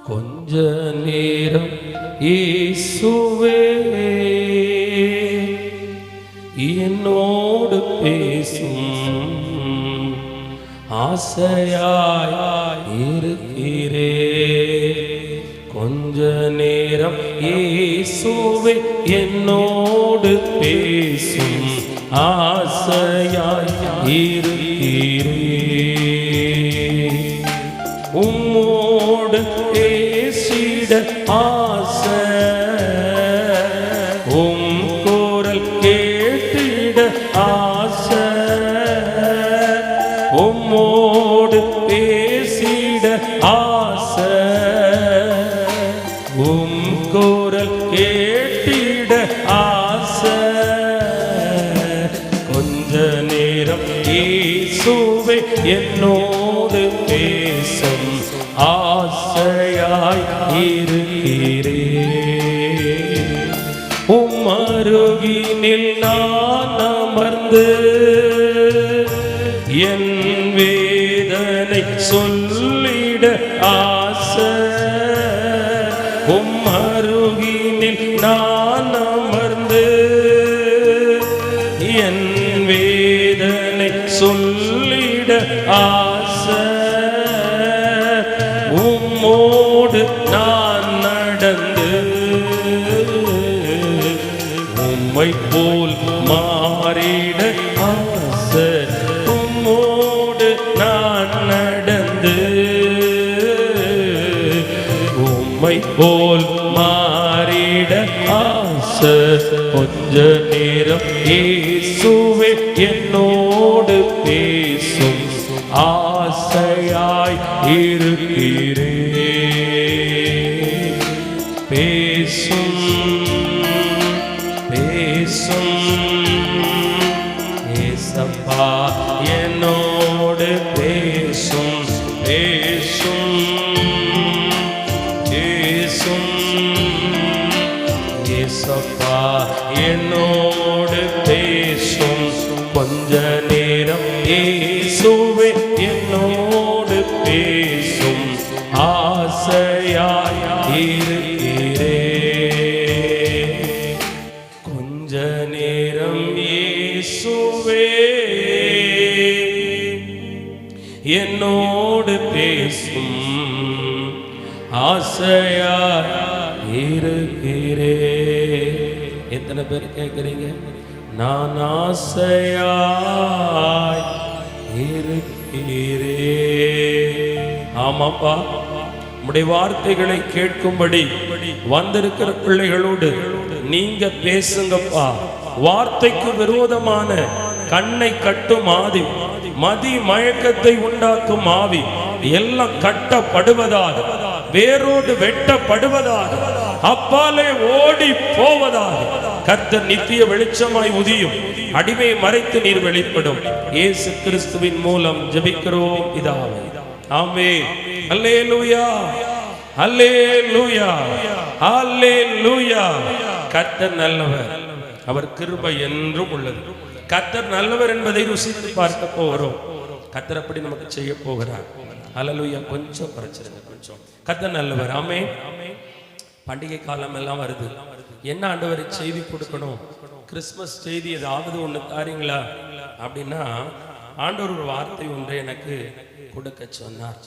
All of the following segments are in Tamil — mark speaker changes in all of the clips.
Speaker 1: கொஞ்ச நேரம் இயேசுவே என்னோடு பேசும், ஆசையாய் இருக்கிறே. கொஞ்ச நேரம் இயேசுவே என்னோடு பேசும், ஆசையாய் இருக்கிறே. உம்மோடு பேசிட ஆசை, உம் குரல் கேட்டிட ஆசை. உம்மோடு பேசிட ஆசை, உம் குரல் கேட்டிட ஆசை. கொஞ்ச நேரம் இயேசுவே என்னோடு பேசும், ஆசையாய் இருக்கிறே. உம்மருகினில் நான் அமர்ந்து என் வேதனை சொல்லிட ஆசை. உம்மருகினில் நான் அமர்ந்து என் வேதனை சொல்லிட ஆசை. உம்மோடு நான் நடந்து உம்மை போல் மாறிட ஆசை. உம்மோடு நான் நடந்து உம்மை போல் மாறிட ஆசை. கொஞ்ச நேரம் இயேசுவே என்னோடு பேசும், ஆசையாய் இருக்கிறே. பேசும் பேசும் ஏசப்பா என்னோடு பேசும், பேசும் பேசும் ஏசப்பா என்னோடு பேசும். கொஞ்ச நேரம் இயேசுவே என்னோடு பேசும், ஆசையாய் இருக்கிறே. கொஞ்ச நேரம் இயேசுவே என்னோடு பேசும், ஆசையாய் இருக்கிறே. எத்தனை பேர் கேட்கிறீங்க? நான் ஆசையாய் இருக்கிறே. ஆமாப்பா, உம்முடைய வார்த்தைகளை கேட்கும்படி வந்திருக்கிற பிள்ளைகளோடு நீங்க பேசுங்கப்பா. வார்த்தைக்கு விரோதமான கண்ணை கட்டும் ஆவி, மதி மயக்கத்தை உண்டாக்கும் ஆவி எல்லாம் கட்டப்படுவதாக, வேரோடு வெட்டப்படுவதாக, அப்பாலே ஓடி போவதாக. கர்த்தர் நித்திய வெளிச்சமாய் உதியும், அடிமை மறைத்து நீர் வெளிப்படும். இயேசு கிறிஸ்துவின் மூலம் ஜெபிக்கிறோம் பிதாவே, ஆமென். அல்லேலூயா, அல்லேலூயா, அல்லேலூயா. கர்த்தர் நல்லவர், அவர் கிருபை என்றும் உள்ளது. கர்த்தர் நல்லவர் என்பதை ருசித்து பார்க்க போகிறோம். கர்த்தர் அப்படி நமக்கு செய்ய போகிறார். அல்லேலூயா. கொஞ்சம் குறைச்சிருங்க, கொஞ்சம். கர்த்தர் நல்லவர், ஆமென். பண்டிகை காலம் எல்லாம் வருது. என்ன ஆண்டவர் செய்தி கொடுக்கணும்? கிறிஸ்மஸ் செய்தி ஏதாவது ஒன்று தாரீங்களா அப்படின்னா, ஆண்டவர் ஒரு வார்த்தை ஒன்றை எனக்கு கொடுக்க சொன்னார்.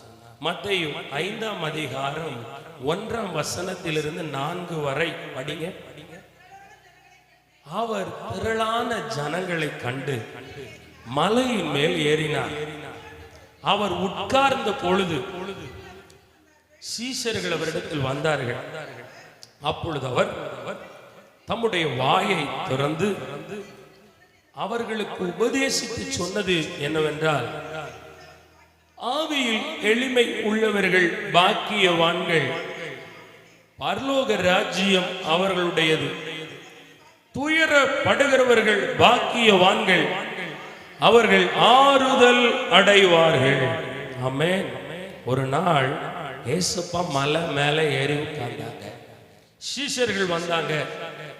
Speaker 1: மத்தேயு 5ஆம் அதிகாரம் 1ஆம் வசனத்திலிருந்து 4 வரை படிங்க. அவர் திரளான ஜனங்களை கண்டு மலையின் மேல் ஏறினார். அவர் உட்கார்ந்த பொழுது சீஷர்கள் அவரிடத்தில் வந்தார்கள். அப்பொழுது அவர் தம்முடைய வாயை திறந்து அவர்களுக்கு உபதேசித்து சொன்னது என்னவென்றால், ஆவியில் எளிமை உள்ளவர்கள் பாக்கியவான்கள், பரலோக ராஜ்யம் அவர்களுடையது. துயரப்படுகிறவர்கள் பாக்கியவான்கள், அவர்கள் ஆறுதல் அடைவார்கள். ஆமென். ஒரு நாள் ஏசப்பா மலை மேலே ஏறி உட்கார்ந்தாங்க. சீஷர்கள் வந்தாங்க,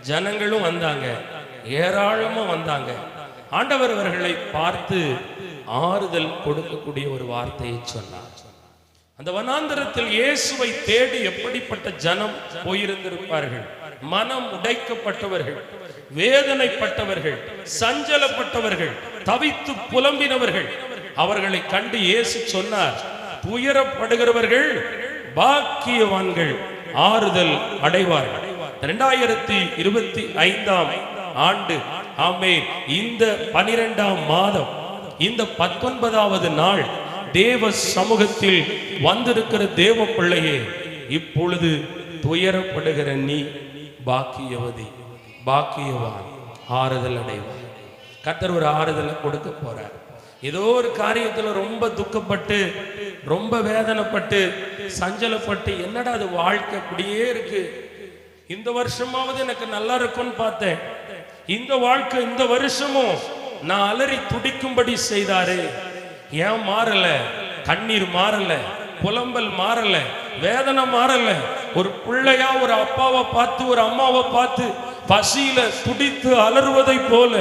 Speaker 1: ஜனங்களும் வந்தாங்க, ஏராளமா வந்தாங்க. ஆண்டவர் அவர்களை பார்த்து ஆறுதல் கொடுக்கக்கூடிய ஒரு வார்த்தையை சொன்னார். அந்த வனாந்தரத்தில் இயேசுவை தேடி எப்படிப்பட்ட ஜனம் போயிருந்திருப்பார்கள். மனம் உடைக்கப்பட்டவர்கள், வேதனைப்பட்டவர்கள், சஞ்சலப்பட்டவர்கள், தவித்து புலம்பினவர்கள். அவர்களை கண்டு இயேசு சொன்னார், துயரப்படுகிறவர்கள் பாக்கியவான்கள், ஆறுதல் அடைவார்கள். 2025 ஆண்டு ஆமென். இந்த 12ஆம் மாதம், இந்த 19வது நாள் தேவ சமூகத்தில் வந்திருக்கிற தேவ பிள்ளையே, இப்பொழுது துயரப்படுகிற நீ பாக்கியவதி, பாக்கியவான், ஆறுதல் அடைவான். கர்த்தர் ஒரு ஆறுதலை கொடுக்க போறார். ஏதோ ஒரு காரியத்துல ரொம்ப துக்கப்பட்டு, ரொம்ப வேதனைப்பட்டு, சஞ்சலப்பட்டு, என்னடா அது வாழ்க்கை அப்படியே இருக்கு, இந்த வருஷமாவது எனக்கு நல்லா இருக்கும்னு பார்த்தேன், இந்த வாழ்க்கை இந்த வருஷமும் நான் அலறி துடிக்கும்படி செய்தாரு, ஏன் மாறல? கண்ணீர் மாறல, புலம்பல் மாறல, வேதனை மாறல. ஒரு பிள்ளையா ஒரு அப்பாவை பார்த்து, ஒரு அம்மாவை பார்த்து பசியில துடித்து அலறுவதை போல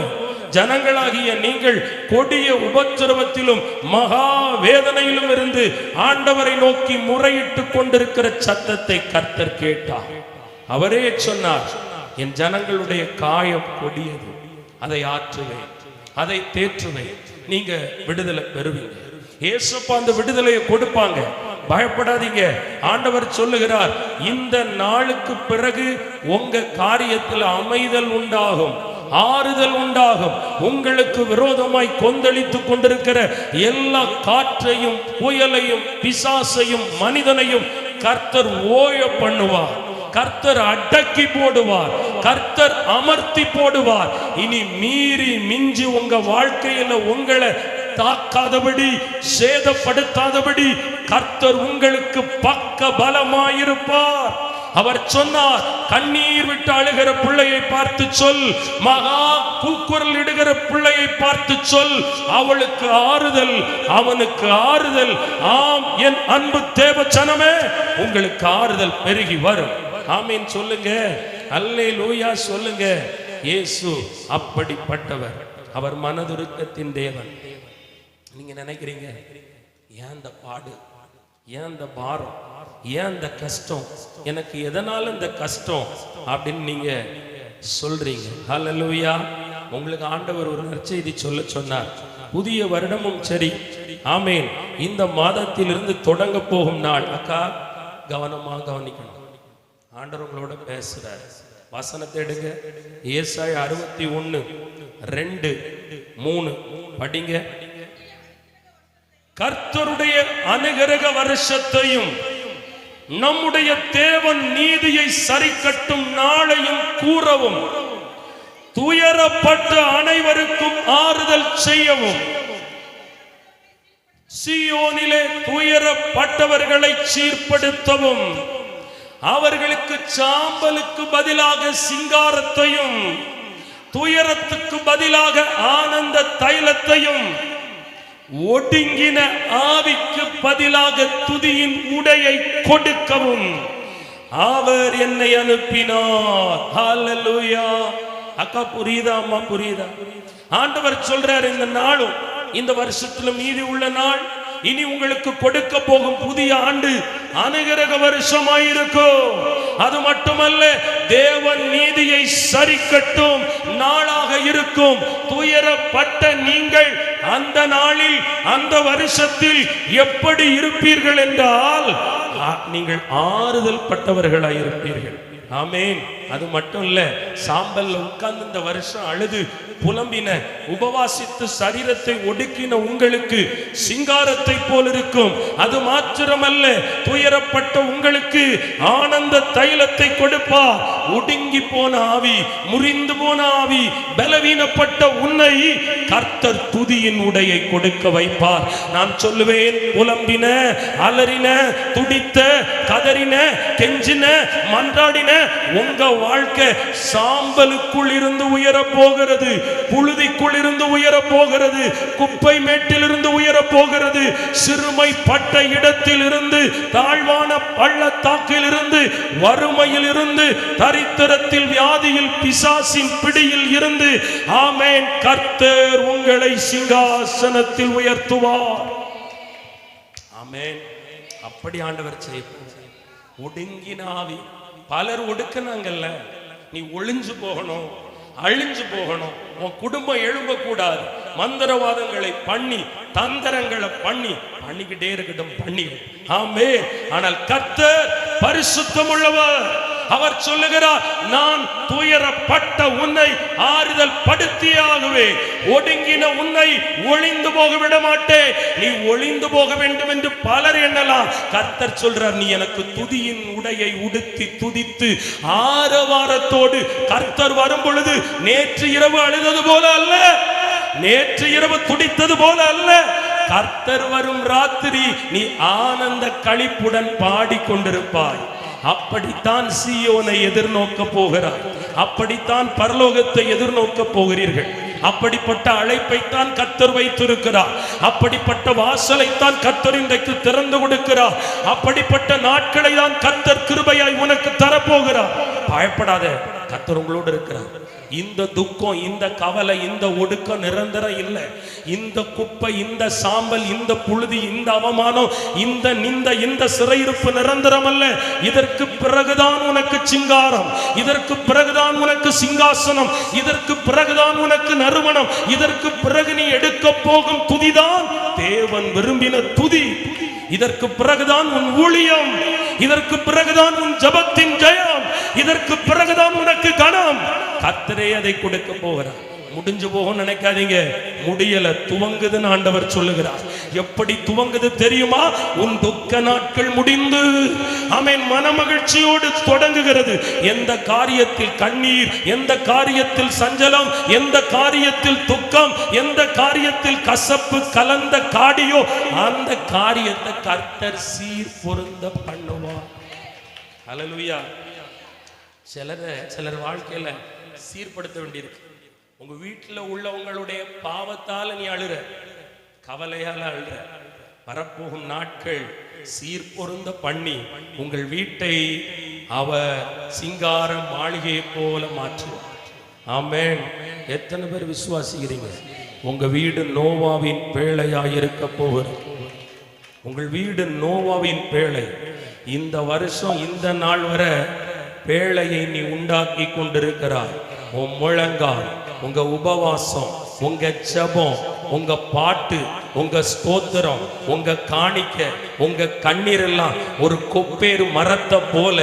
Speaker 1: ஜனங்களாகிய நீங்கள் கொடிய உபத்திரவத்திலும் மகா வேதனையிலும் இருந்து ஆண்டவரை நோக்கி முறையிட்டு கொண்டிருக்கிற சத்தத்தை கர்த்தர் கேட்டார். அவரே சொன்னார், என் ஜனங்களுடைய காயம் கொடியது, அதை ஆற்றுவேன், அதை தேற்றுவேன், நீங்க விடுதலை பெறுவீங்க. இயேசுப்பா அந்த விடுதலையை கொடுப்பாங்க, பயப்படாதீங்க. ஆண்டவர் சொல்லுகிறார், இந்த நாளுக்கு பிறகு உங்க காரியத்தில் அமைதல் உண்டாகும், ஆறுதல் உண்டாகும். உங்களுக்கு விரோதமாய் கொந்தளித்துக் கொண்டிருக்கிற எல்லா காற்றையும், புயலையும், பிசாசையும், மனிதனையும் கர்த்தர் ஓய பண்ணுவார், கர்த்தர் அடக்கி போடுவார், கர்த்தர் அமர்த்தி போடுவார். இனி மீறி மிஞ்சி உங்க வாழ்க்கையில உங்களை தாக்காதபடி, சேதப்படுத்தாதபடி கர்த்தர் உங்களுக்கு பக்க பலமாயிருப்பார். அவர் சொன்னார், கண்ணீர் விட்டு அழுகிற பிள்ளையை பார்த்து சொல், மகா கூக்குரல் இடுகிற பிள்ளையை பார்த்து சொல், அவளுக்கு ஆறுதல், அவனுக்கு ஆறுதல். ஆம் என் அன்பு தேவ ஜனமே, உங்களுக்கு ஆறுதல் பெருகி வரும். ஆமீன் சொல்லுங்க, அல்லேலூயா சொல்லுங்க. இயேசு அப்படிப்பட்டவர், அவர் மனதுருக்கத்தின் தேவன். நீங்க நினைக்கிறீங்க, ஏன் இந்த பாடு, ஏன் இந்த பாரம், ஏன் இந்த கஷ்டம், எனக்கு எதனால இந்த கஷ்டம் அப்படின்னு நீங்க சொல்றீங்க. ஹல்லேலூயா. உங்களுக்கு ஆண்டவர் ஒரு நற்செய்தி சொல்ல சொன்னார். புதிய வருடமும் சரி, ஆமேன், இந்த மாதத்திலிருந்து தொடங்க போகும் நாள். அக்கா கவனமா கவனிக்கணும், ஆண்டவர் உங்களோட பேசுறார். வசனத்தை எடுங்க, ஏசாயா 61:2-3 படிங்க. கர்த்தருடைய அனுகிரக வருஷத்தையும் நம்முடைய தேவன் நீதியை சரிக்கட்டும் நாளையும் கூறவும், துயரப்பட்ட அனைவருக்கும் ஆறுதல் செய்யவும், சீயோனிலே துயரப்பட்டவர்களை சீர்படுத்தவும், அவர்களுக்கு சாம்பலுக்கு பதிலாக சிங்காரத்தையும், துயரத்துக்கு பதிலாக ஆனந்த தைலத்தையும், ஒடுங்கின ஆவிக்கு பதிலாக துதியின் உடையை கொடுக்கவும் அவர் என்னை அனுப்பினார். ஹல்லேலூயா. அக்கா புரியுதா? அம்மா புரியுதா? ஆண்டவர் சொல்றார், இந்த நாளும், இந்த வருஷத்துல மீதி உள்ள நாள், இனி உங்களுக்கு கொடுக்க போகும் புதிய ஆண்டு அனுகிரக வருஷமாயிருக்கும். அது மட்டுமல்ல, தேவன் நீதியை சரிக்கட்டும் நாளாக இருக்கும். துயரப்பட்ட நீங்கள் அந்த நாளில், அந்த வருஷத்தில் எப்படி இருப்பீர்கள் என்றால், நீங்கள் ஆறுதல் பட்டவர்களாய் இருப்பீர்கள். ஆமேன். அது மட்டும் இல்ல, சாம்பல்ல உட்கார்ந்து இந்த வருஷம் அழுது புலம்பின, உபவாசித்து சரீரத்தை ஒடுக்கின உங்களுக்கு சிங்காரத்தை போல் இருக்கும். அது மாத்திரமல்ல, துயரப்பட்ட உங்களுக்கு ஆனந்த தைலத்தை கொடுப்பார். ஒடுங்கி போன ஆவி, முறிந்து போன ஆவி, பலவீனப்பட்ட உன்னை கர்த்தர் துதியின் உடையை கொடுக்க வைப்பார். நான் சொல்லுவேன், புலம்பின, அலறின, துடித்த, கதறின, கெஞ்சின, மன்றாடின உங்க வாழ்க்கை சாம்பலுக்குள் இருந்து உயர போகிறது, புழுதிக்குள் இருந்து உயர போகிறது, குப்பை மேட்டில் இருந்து உயர போகிறது, சிறுமைப்பட்ட இடத்தில் இருந்து, தாழ்வான பள்ளத்தாக்கில் இருந்து, வறுமையில் இருந்து, தரித்திரத்தில், வியாதியில், பிசாசின் பிடியில் இருந்து, ஆமென், கர்த்தர் உங்களை சிங்காசனத்தில் உயர்த்துவார். ஆமென். அப்படி ஆண்டவர் செய்ய ஒடுங்கின ஆவி. பலர் ஒடுக்கினாங்கல்ல, நீ ஒளிஞ்சு போகணும், அழிஞ்சு போகணும், உன் குடும்பம் எழும்ப கூடாது, மந்திரவாதங்களை பண்ணி தந்திரங்களை பண்ணிக்கிட்டே இருக்கட்டும், பண்ணி. ஆமென். ஆனால் கர்த்தர் பரிசுத்தம் உள்ளவர். அவர் சொல்லுகிறார், நான் துயரப்பட்ட உன்னை ஆறுதல் படுத்தியாகவே, ஒடுங்கின உன்னை ஒளிந்து போக விட மாட்டேன். நீ ஒளிந்து போக வேண்டும் என்று பலர் எண்ணலாம். கர்த்தர் சொல்றார், நீ எனக்கு துதியின் உடையை உடுத்தி துதித்து ஆரவாரத்தோடு கர்த்தர் வரும் பொழுது நேற்று இரவு அழுதது போல அல்ல, நேற்று இரவு துடித்தது போல அல்ல, கர்த்தர் வரும் ராத்திரி நீ ஆனந்த களிப்புடன் பாடிக்கொண்டிருப்பாய். அப்படித்தான் சீயோனை எதிர்நோக்க போகிறார், அப்படித்தான் பரலோகத்தை எதிர்நோக்க போகிறீர்கள். அப்படிப்பட்ட அழைப்பைத்தான் கர்த்தர் வைத்திருக்கிறார், அப்படிப்பட்ட வாசலைத்தான் கர்த்தர் இன்றைக்கு திறந்து கொடுக்கிறார், அப்படிப்பட்ட நாட்களை தான் கர்த்தர் கிருபையாய் உனக்கு தரப்போகிறார். பயப்படாத, கர்த்தர் உங்களோடு இருக்கிறார். இந்த துக்கம், இந்த கவலை, இந்த ஒடுக்கம் நிரந்தரம் இல்லை. இந்த குப்பை, இந்த சாம்பல், இந்த புழுதி, இந்த அவமானம், இந்த நிந்த, இந்த சிறையிருப்பு நிரந்தரம் அல்ல. இதற்கு பிறகுதான் உனக்கு சிங்காரம், இதற்கு பிறகுதான் உனக்கு சிங்காசனம், இதற்கு பிறகுதான் உனக்கு நறுமணம், இதற்கு பிறகு நீ எடுக்க போகும் துதிதான் தேவன் விரும்பின துதி. இதற்கு பிறகுதான் உன் ஊழியம், இதற்கு பிறகுதான் உன் ஜபத்தின் ஜெயம், இதற்கு பிறகுதான் உனக்கு கனம். கர்த்தரே அதை கொடுக்க போகிறார். முடிஞ்சு போகும் நினைக்காதீங்க, முடியல, துவங்குதுன்னு ஆண்டவர் சொல்லுகிறார். எப்படி துவங்குது தெரியுமா? உன் துக்க நாட்கள் முடிந்து ஆமென் மனமகிழ்ச்சியோடு தொடங்குகிறது. எந்த காரியத்தில் கண்ணீர், எந்த காரியத்தில் சஞ்சலம், எந்த காரியத்தில் துக்கம், எந்த காரியத்தில் கசப்பு கலந்த காடியோ அந்த காரியத்தை கர்த்தர் சீர் பொருந்த பண்ணுவார். ஹல்லேலூயா. சிலர் வாழ்க்கையில சீர்படுத்த வேண்டியிருக்கு. உங்க வீட்டில் உள்ளவங்களுடைய பாவத்தால நீ அழுற, கவலையால அழுற. வரப்போகும் நாட்கள் சீர் பொருந்த பண்ணி உங்கள் வீட்டை அவர் சிங்கார மாளிகையை போல மாற்றுவார். ஆமென். எத்தனை பேர் விசுவாசிக்கிறீங்க? உங்க வீடு நோவாவின் பேழையாய் இருக்க போகிறது. உங்கள் வீடு நோவாவின் பேழை. இந்த வருஷம் இந்த நாள் வரை பேழையை நீ உண்டாக்கி கொண்டிருக்கிறாய். உன் முழங்கால், உங்க உபவாசம், உங்க ஜெபம், உங்க பாட்டு, உங்க ஸ்தோத்திரம், உங்க காணிக்க, உங்க கண்ணீர் எல்லாம் ஒரு கொப்பேறு மரத்தை போல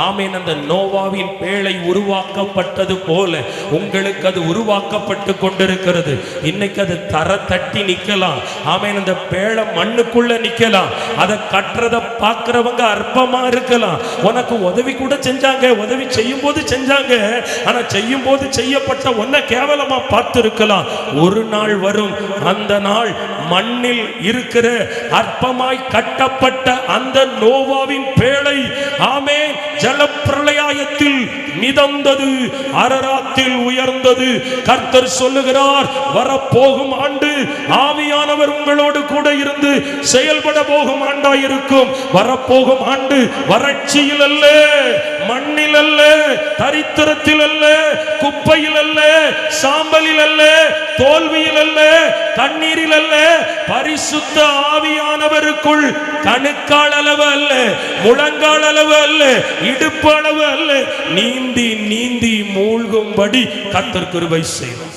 Speaker 1: ஆமென் அந்த நோவாவின் பேழை உருவாக்கப்பட்டது போல உங்களுக்கு அது உருவாக்கப்பட்டு கொண்டிருக்கிறது. இன்னைக்கு அது தர தட்டி நிக்கலாம். ஆமென். அந்த பேழை மண்ணுக்குள்ள நிக்கலாம். அதை கட்டுறதை பார்க்கிறவங்க அற்பமா இருக்கலாம். உனக்கு உதவி கூட செஞ்சாங்க, உதவி செய்யும் போது செஞ்சாங்க, ஆனா செய்யும் போது செய்யப்பட்ட ஒன்ன கேவலமா பார்த்து இருக்கலாம். ஒரு நாள் வரும், அந்த நாள் மண்ணில் இருக்கிற அற்பமாய் கட்டப்பட்ட அந்த நோவாவின் பேழை ஆமென் ஜலப்பிரளயத்தில் மிதந்தது, அரராத்தில் உயர்ந்தது. கர்த்தர் சொல்லுகிறார், வரப்போகும் ஆண்டு ஆவியானவர் உங்களோடு கூட இருந்து செயல்பட போகும் ஆண்டாயிருக்கும். வரப்போகும் ஆண்டு வறட்சியில் அல்ல, மண்ணில் அல்ல, தரித்திரத்தில் அல்ல, குப்பையில் அல்ல, சாம்பலில் அல்ல, தோல்வியில் அல்ல, கண்ணீரில் அல்ல, பரிசுத்த ஆவியானவருக்குள் கணுக்கால் அளவு அல்ல, முழங்கால் அளவு அல்ல, இடுப்பு அளவு அல்ல, நீந்தி நீந்தி மூழ்கும்படி கர்த்தர் கிருபை செய்வார்.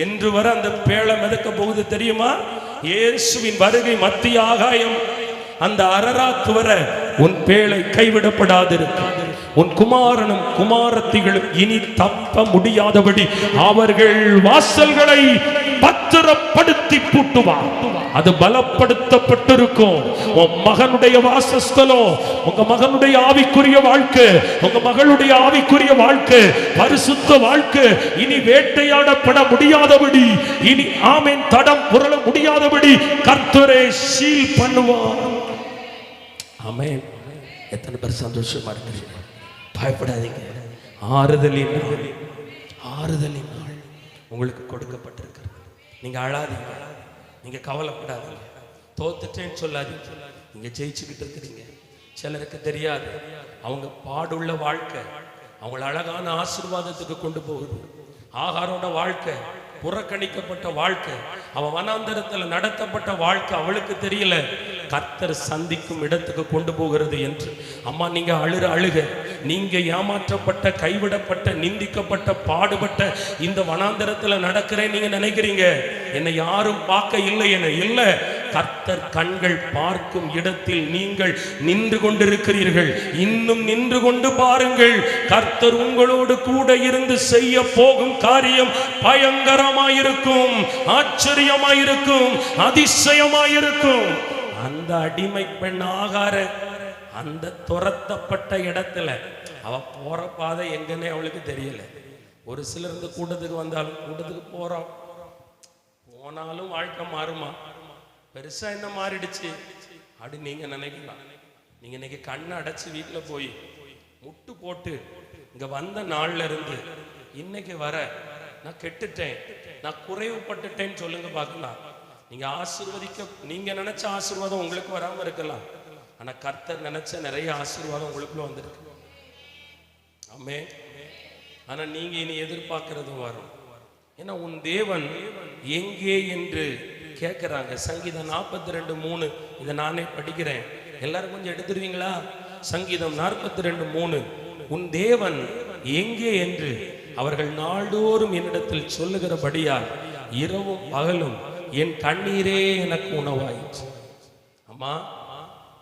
Speaker 1: என்று வர அந்த பேழை மிதக்க போகுது தெரியுமா? இயேசுவின் வருகை மத்திய ஆகாயம் அந்த அரராத்து வர உன் பேழை கைவிடப்படாதிருக்கும். உன் குமாரனும் குமாரத்திகளும் இனி தப்ப முடியாதபடி அவர்கள் வாசல்களை பத்திரப்படுத்தி பூட்டுவார். அது பலப்படுத்தப்பட்டிருக்கும். உன் மகனுடைய வாசஸ்தலம், உங்க மகனுடைய ஆவிக்குரிய வாழ்க்கை, உங்க மகளுடைய ஆவிக்குரிய வாழ்க்கை, பரிசுத்த வாழ்க்கை இனி வேட்டையாடப்பட முடியாதபடி, இனி ஆமென் தடம் புரள முடியாதபடி கர்த்தரே சீல் பண்ணுவார். ஆமென். எத்தனை பேர் சந்தோஷமா இருக்கிறீங்க? பயப்படாதீங்க. ஆறுதலின் நாள் உங்களுக்கு கொடுக்கப்பட்டிருக்கிறது. நீங்க அழாதீங்க, நீங்க கவலைப்படாதீங்க, தோத்துட்டேன்னு சொல்லாதீங்க. நீங்க ஜெயிச்சுக்கிட்டு இருக்கிறீங்க. சிலருக்கு தெரியாது, அவங்க பாடுள்ள வாழ்க்கை அவங்கள அழகான ஆசீர்வாதத்துக்கு கொண்டு போகுது. ஆகாரோட வாழ்க்கை புறக்கணிக்கப்பட்ட வாழ்க்கை, அவ வனாந்தரத்துல நடத்தப்பட்ட வாழ்க்கை அவளுக்கு தெரியல கர்த்தர் சந்திக்கும் இடத்துக்கு கொண்டு போகிறது என்று. அம்மா, நீங்க அழுற அழுக, நீங்க ஏமாற்றப்பட்ட, கைவிடப்பட்ட, நிந்திக்கப்பட்ட, பாடுபட்ட இந்த வனாந்தரத்துல நடக்கிறேன் நீங்க நினைக்கிறீங்க, என்னை யாரும் பார்க்க இல்லை என. இல்லை, கர்த்தர் கண்கள் பார்க்கும் இடத்தில் நீங்கள் நின்று கொண்டிருக்கிறீர்கள். இன்னும் நின்று கொண்டு பாருங்கள். கர்த்தர் உங்களோடு கூட இருந்து செய்ய போகும் காரியம் பயங்கரமாயிருக்கும், ஆச்சரியமாயிருக்கும், அதிசயமாயிருக்கும். அந்த அடிமை பெண் ஆகார அந்த துரத்தப்பட்ட இடத்துல அவ போற பாதை எங்கன்னே அவளுக்கு தெரியல. ஒரு சிலர் இந்த கூட்டத்துக்கு வந்தாலும், கூட்டத்துக்கு போறோம் போனாலும் வாழ்க்கை மாறுமா, பெருசா என்ன மாறிடுச்சு அப்படி நீங்க நினைக்கலாம். நீங்க இன்னைக்கு கண்ணை அடைச்சு வீட்டுல போய் முட்டு போட்டு இங்க வந்த நாள்ல இருந்து இன்னைக்கு வர நான் கெட்டுட்டேன், நான் குறைவுபட்டுட்டேன்னு சொல்லுங்க பார்க்கலாம். நீங்க ஆசீர்வதிக்க, நீங்க நினைச்ச ஆசீர்வாதம் உங்களுக்கு வராம இருக்கலாம், ஆனா கர்த்தர் நினைச்ச நிறைய ஆசீர்வாதம் உங்களுக்குள்ள வந்திருக்கு. ஆமே. ஆனா நீங்க இனி எதிர்பார்க்கறதும் வரும். ஏன்னா உன் தேவன் எங்கே என்று கேட்கிறாங்க. சங்கீதம் 42:3 இதை நானே படிக்கிறேன், எல்லாரும் கொஞ்சம் எடுத்துருவீங்களா? சங்கீதம் 42:3, உன் தேவன் எங்கே என்று அவர்கள் நாள்தோறும் என்னிடத்தில் சொல்லுகிறபடியால் இரவும் பகலும் என் கண்ணீரே எனக்கு உணவாயிற்று. அம்மா,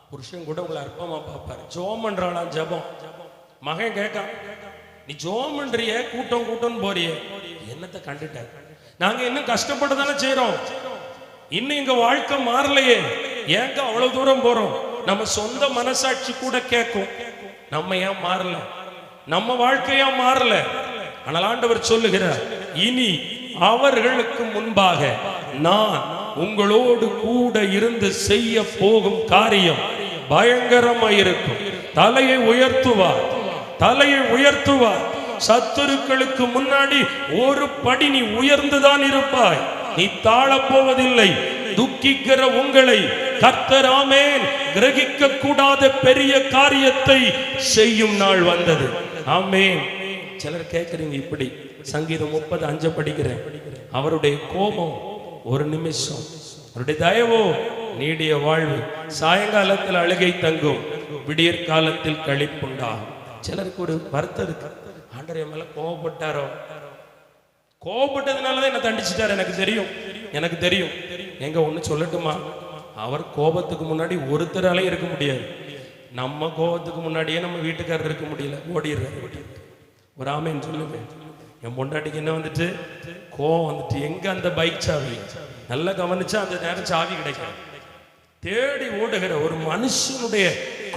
Speaker 1: புருஷன் கூட உங்களை அற்பமா பார்ப்பாரு. ஜோம் பண்றாளாம், ஜபம். மகன் கேட்க, நீ ஜோம் பண்றிய, கூட்டம் கூட்டம் போறிய, என்னத்தை கண்டுட்ட? நாங்க இன்னும் கஷ்டப்பட்டு தானே செய்யறோம், இன்னும் எங்க வாழ்க்கை மாறலையே, ஏங்க அவ்வளவு தூரம் போறோம்? நம்ம சொந்த மனசாட்சி கூட கேட்கும், நம்ம ஏன் மாறல, நம்ம வாழ்க்கையா மாறல. ஆனால் ஆண்டவர் சொல்லுகிறார், இனி அவர்களுக்கு முன்பாக நான் உங்களோடு கூட இருந்து செய்ய போகும் காரியம் பயங்கரமாயிருக்கும். தலையை உயர்த்துவார், தலையை உயர்த்துவார். சத்துருக்களுக்கு முன்னாடி ஒரு படி நீ உயர்ந்துதான் இருப்பாய், நீ தாழப் போவதில்லை. துக்கிக்கிற உங்களை கர்த்தர் ஆமென் கிரகிக்க கூடாத பெரிய காரியத்தை செய்யும் நாள் வந்தது. ஆமென். சிலர் கேட்கறீங்க இப்படி, சங்கீதம் 30:5 படிக்கிறேன், அவருடைய கோபம் ஒரு நிமிஷம், அவருடைய தயவோ நீடிய வாழ்வு. சாயங்காலத்தில் அழுகை தங்கும், விடியற் காலத்தில் களிப்புண்டாகும். சிலருக்கு ஒரு வருத்தம் இருக்கு, ஆண்டவர் என் மேல கோபப்பட்டாரோ, கோபப்பட்டதுனாலதான் என்ன தண்டிச்சிட்டாரு, எனக்கு தெரியும், எனக்கு தெரியும். எங்க ஒண்ணு சொல்லட்டுமா, அவர் கோபத்துக்கு முன்னாடி ஒருத்தராலே இருக்க முடியாது. நம்ம கோபத்துக்கு முன்னாடியே நம்ம வீட்டுக்காரர் இருக்க முடியல, ஓடிடுறாரு. ஒரு ஆமேன்னு சொல்லுங்க. என் பொண்டாட்டிக்கு என்ன வந்துட்டு கோபம் வந்துட்டு, எங்க அந்த பைக் சாவி, நல்லா கவனிச்சா அந்த நேரம் சாவி கிடைக்கும். தேடி ஓடுகிற ஒரு மனுஷனுடைய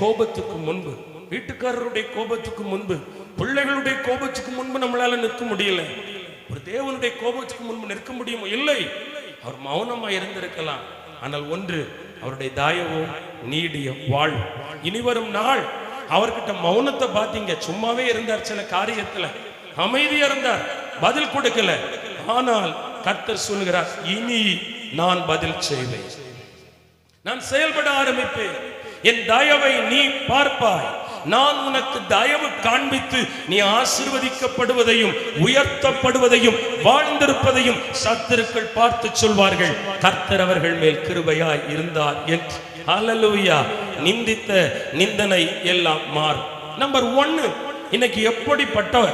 Speaker 1: கோபத்துக்கு முன்பு, வீட்டுக்காரருடைய கோபத்துக்கு முன்பு, பிள்ளைகளுடைய கோபத்துக்கு முன்பு நம்மளால நிற்க முடியல. ஒரு தேவனுடைய கோபத்துக்கு முன்பு நிற்க முடியுமோ? இல்லை. அவர் மௌனமா இருந்திருக்கலாம், ஆனால் ஒன்று, அவருடைய தயவும் நீடிய வாழ்வு. இனி வரும் நாள் அவர்கிட்ட மௌனத்தை பார்த்தீங்க, சும்மாவே இருந்தார், சில காரியத்துல அமைதியா இருந்தார், பதில் கொடுக்கல. ஆனால் கர்த்தர் சொல்கிறார், இனி நான் பதில் செய்வேன், நான் செயல்பட ஆரம்பிப்பேன், என் தயவை நீ பார்ப்பாய், நான் உனக்கு தயவு காண்பித்து நீ ஆசீர்வதிக்கப்படுவதையும் உயர்த்தப்படுவதையும் வாழ்ந்திருப்பதையும் சத்துருக்கள் பார்த்து சொல்வார்கள், கர்த்தர் அவர்கள் மேல் கிருபையாய் இருந்தார் என்று. ஹல்லேலூயா. நிந்தித்த நிந்தனை எல்லாம் மாறும். நம்பர் 1, இன்னைக்கு எப்படிப்பட்ட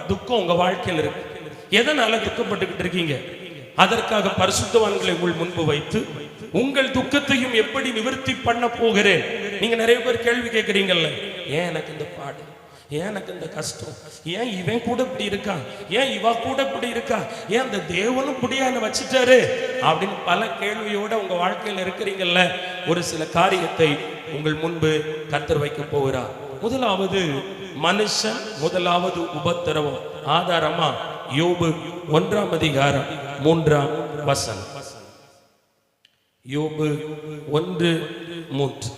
Speaker 1: துக்கம் உங்க வாழ்க்கையில் இருக்கு, எதனால துக்கப்பட்டுக்கிட்டு இருக்கீங்க? அதற்காக பரிசுத்தவான்களை உங்கள் முன்பு வைத்து உங்கள் துக்கத்தையும் எப்படி நிவர்த்தி பண்ண போகிறேன். நீங்க நிறைய பேர் கேள்வி கேட்கறீங்கல்ல, ஏன் எனக்கு இந்த பாடு, ஏன் எனக்கு இந்த கஷ்டம், ஏன் இவன் கூட இப்படி இருக்கா, ஏன் இவ கூட இப்படி இருக்கா, ஏன் அந்த தேவனும் இப்படியா என்ன வச்சுட்டாரு அப்படின்னு பல கேள்வியோட உங்க வாழ்க்கையில் இருக்கிறீங்கல்ல. ஒரு சில காரியத்தை உங்கள் முன்பு கர்த்தர் வைக்க போகிறார். முதலாவது மனுஷன், முதலாவது உபத்திரவம். ஆதாரமா யோபு 1:3. யோபு 1:3.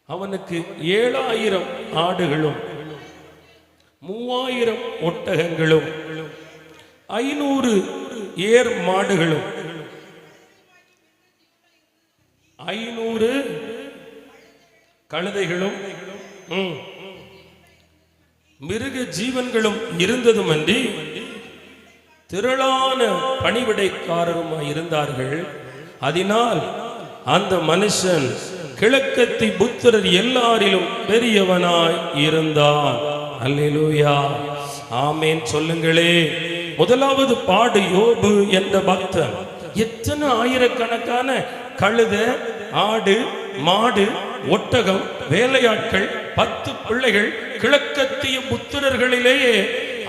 Speaker 1: அவனுக்கு 7000 ஆடுகளும் 3000 ஒட்டகங்களும் 500 ஏர் மாடுகளும் 500 கழுதைகளும் மிருக ஜீவன்களும் இருந்ததுமன்றி திரளான பணிவிடைக்காரருமாய் இருந்தார்கள். அதனால் அந்த மனுஷன் கிழக்கத்தி புத்திரர் எல்லாரிலும் பெரியவனாய் இருந்தான். அல்லேலூயா, ஆமேன் சொல்லுங்களே. முதலாவது பாடு யோபு என்ற பக்தன். எத்தனை ஆயிரக்கணக்கான கழுத, ஆடு, மாடு, ஒட்டகம், வேலையாட்கள், 10 பிள்ளைகள், கிழக்கத்திய புத்திரர்களிலேயே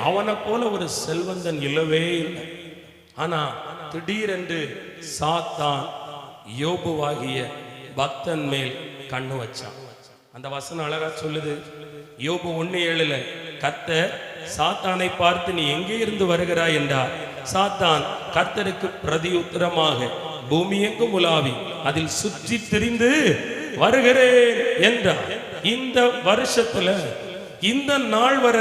Speaker 1: அவனை போல ஒரு செல்வந்தன் இல்லவே இல்லை. ஆனா திடீரென்று சாத்தான் யோபுவாகிய பக்தன் மேல் கண்ணு வச்சான். அந்த வசனம் அழகா சொல்லுது. யோபு 1:7 கர்த்தர் சாத்தானை பார்த்து நீ எங்கே இருந்து வருகிறாய் என்றார். சாத்தான் கர்த்தருக்கு பிரதியுத்தரமாக பூமி எங்கும் உலாவி அதில் சுற்றி திரிந்து வருகிறேன் என்றார். இந்த வருஷத்துல இந்த நாள் வர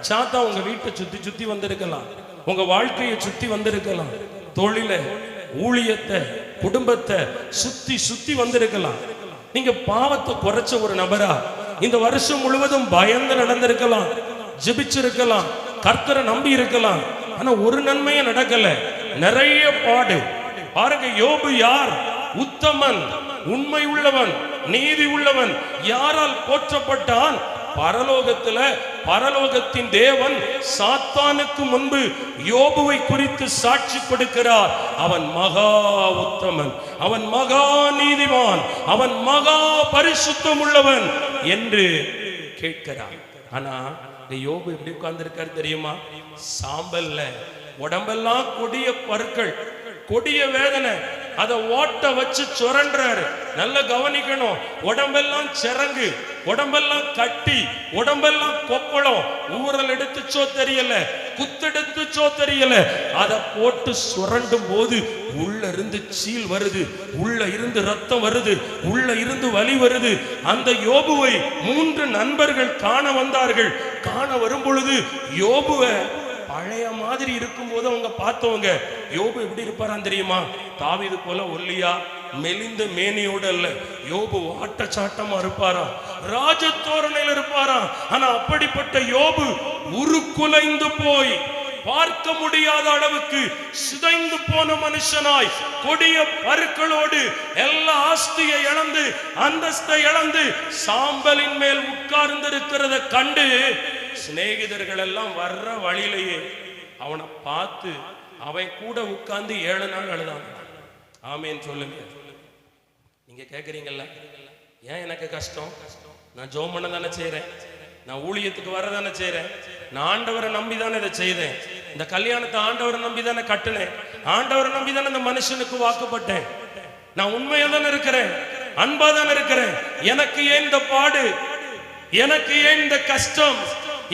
Speaker 1: சாத்தா உங்க வீட்டை சுத்தி சுத்தி வந்திருக்கலாம், உங்க வாழ்க்கையை சுத்தி வந்திருக்கலாம், தொழில, ஊழியத்தை, குடும்பத்தை சுத்தி சுத்தி வந்திருக்கலாம். நீங்க பாவத்தை குறைச்ச ஒரு நபரா இந்த வருஷம் முழுவதும் பயந்து நடந்திருக்கலாம், ஜெபிச்சிருக்கலாம், கர்த்தரை நம்பி இருக்கலாம். ஆனா ஒரு நன்மையும் நடக்கல, நிறைய பாடு. பாருங்க, யோபு யார்? உத்தமன், உண்மை உள்ளவன், நீதி உள்ளவன். யாரால் போற்றப்பட்டான்? பரலோகத்துல பரலோகத்தின் தேவன் சாத்தானுக்கு முன்பு யோபுவை குறித்து சாட்சி கொடுக்கிறார். அவன் மகா உத்தமன், அவன் மகா நீதிமான், அவன் மகா பரிசுத்தம் உள்ளவன் என்று கேட்கிறார். ஆனா யோபு எப்படி உட்கார்ந்திருக்காரு தெரியுமா? சாம்பல்ல, உடம்பெல்லாம் கொடிய பருக்கள், கொடிய வேதனை, அதை ஓட்ட வச்சு சுரண்டாரு. நல்ல கவனிக்கணும். உடம்பெல்லாம் சிறங்கு, உடம்பெல்லாம் கட்டி, உடம்பெல்லாம் கொப்பளம், ஊரல் எடுத்துச்சோ தெரியல, குத்தெடுத்துச்சோ தெரியல. அதை போட்டு சுரண்டும் போது உள்ள இருந்து சீல் வருது, உள்ள இருந்து ரத்தம் வருது, உள்ள இருந்து வலி வருது. அந்த யோபுவை 3 நண்பர்கள் காண வந்தார்கள். காண வரும் பொழுது யோபுவை பழைய மாதிரி இருக்கும் போது அவங்க பார்த்தவங்க, யோபு எப்படி இருப்பாரான் தெரியுமா? தாவீது போல ஒல்லியா மெலிந்த மேனியோட அல்ல, யோபு வாட்டச்சாட்டமா இருப்பாரா, ராஜதோரணையில் இருப்பாரா. ஆனா அப்படிப்பட்ட யோபு உருக்குலைந்து போய் பார்க்க முடியாத அளவுக்கு சிதைந்து போன மனுஷனாய், கொடிய பருக்களோடு, எல்லா ஆஸ்தியை இழந்து, அந்தஸ்தை இழந்து, சாம்பலின் மேல் உட்கார்ந்து இருக்கிறத கண்டு சிநேகிதர்கள் எல்லாம் வர்ற வழியிலேயே அவனை பார்த்து அவன் கூட உட்கார்ந்து 7 நாள் அழுதாங்க. ஆமேன்னு சொல்லுங்க. நீங்க கேட்குறீங்கல்ல, ஏன் எனக்கு கஷ்டம்? நான் ஜெபம் பண்ண தானே செய்யறேன், நான் ஊழியத்துக்கு வர தானே செய்யறேன், நான் ஆண்டவரை நம்பி தானே இதை செய்தேன், இந்த கல்யாணத்தை ஆண்டவரை நம்பி தானே கட்டினேன், ஆண்டவரை நம்பி தானே இந்த மனுஷனுக்கு வாக்குப்பட்டேன், நான் உண்மையா தானே இருக்கிறேன், அன்பா தானே இருக்கிறேன், எனக்கு ஏன் இந்த பாடு, எனக்கு ஏன் இந்த கஷ்டம்,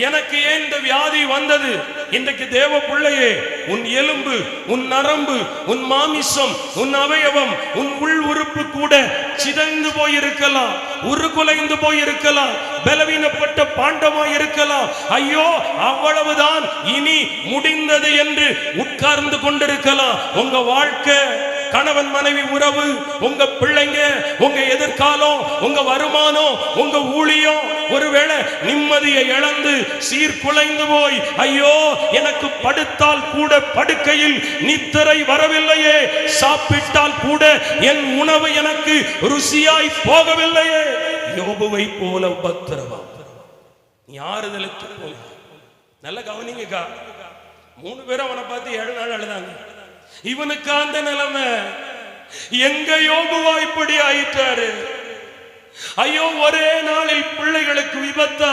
Speaker 1: எனக்கு ஏன் இந்த வியாதி வந்தது? இன்றைக்கு தேவ பிள்ளையே, உன் எலும்பு, உன் நரம்பு, உன் மாமிசம், உன் அவயவம், உன் உள் உறுப்பு கூட சிதைந்து போயிருக்கலாம், உருக்குலைந்து போயிருக்கலாம், பலவீனப்பட்ட பாண்டமாய் இருக்கலாம். ஐயோ அவ்வளவுதான், இனி முடிந்தது என்று உட்கார்ந்து கொண்டிருக்கலாம். உங்க வாழ்க்கை, கணவன் மனைவி உறவு, உங்க பிள்ளைங்க, உங்க எதிர்காலம், உங்க வருமானம், உங்க ஊழியம் ஒருவேளை நிம்மதியை இழந்து சீர்குலைந்து போய், ஐயோ எனக்கு படுத்தால் கூட படுக்கையில் நித்திரை வரவில்லையே, சாப்பிட்டால் கூட என் உணவு எனக்கு ருசியாய் போகவில்லையே, யோபுவை போல உபத்திரவா நீ ஆறுதலுக்கு போல. நல்ல கவனிங்கக்கா, 3 பேரும் அவனை பார்த்து 7 நாள் அழுதாங்க. இவனுக்கு அந்த நிலைமை. எங்க யோபுவா இப்படி ஆயிட்டாரு? ஐயோ ஒரே நாளில் பிள்ளைகளுக்கு விபத்தா?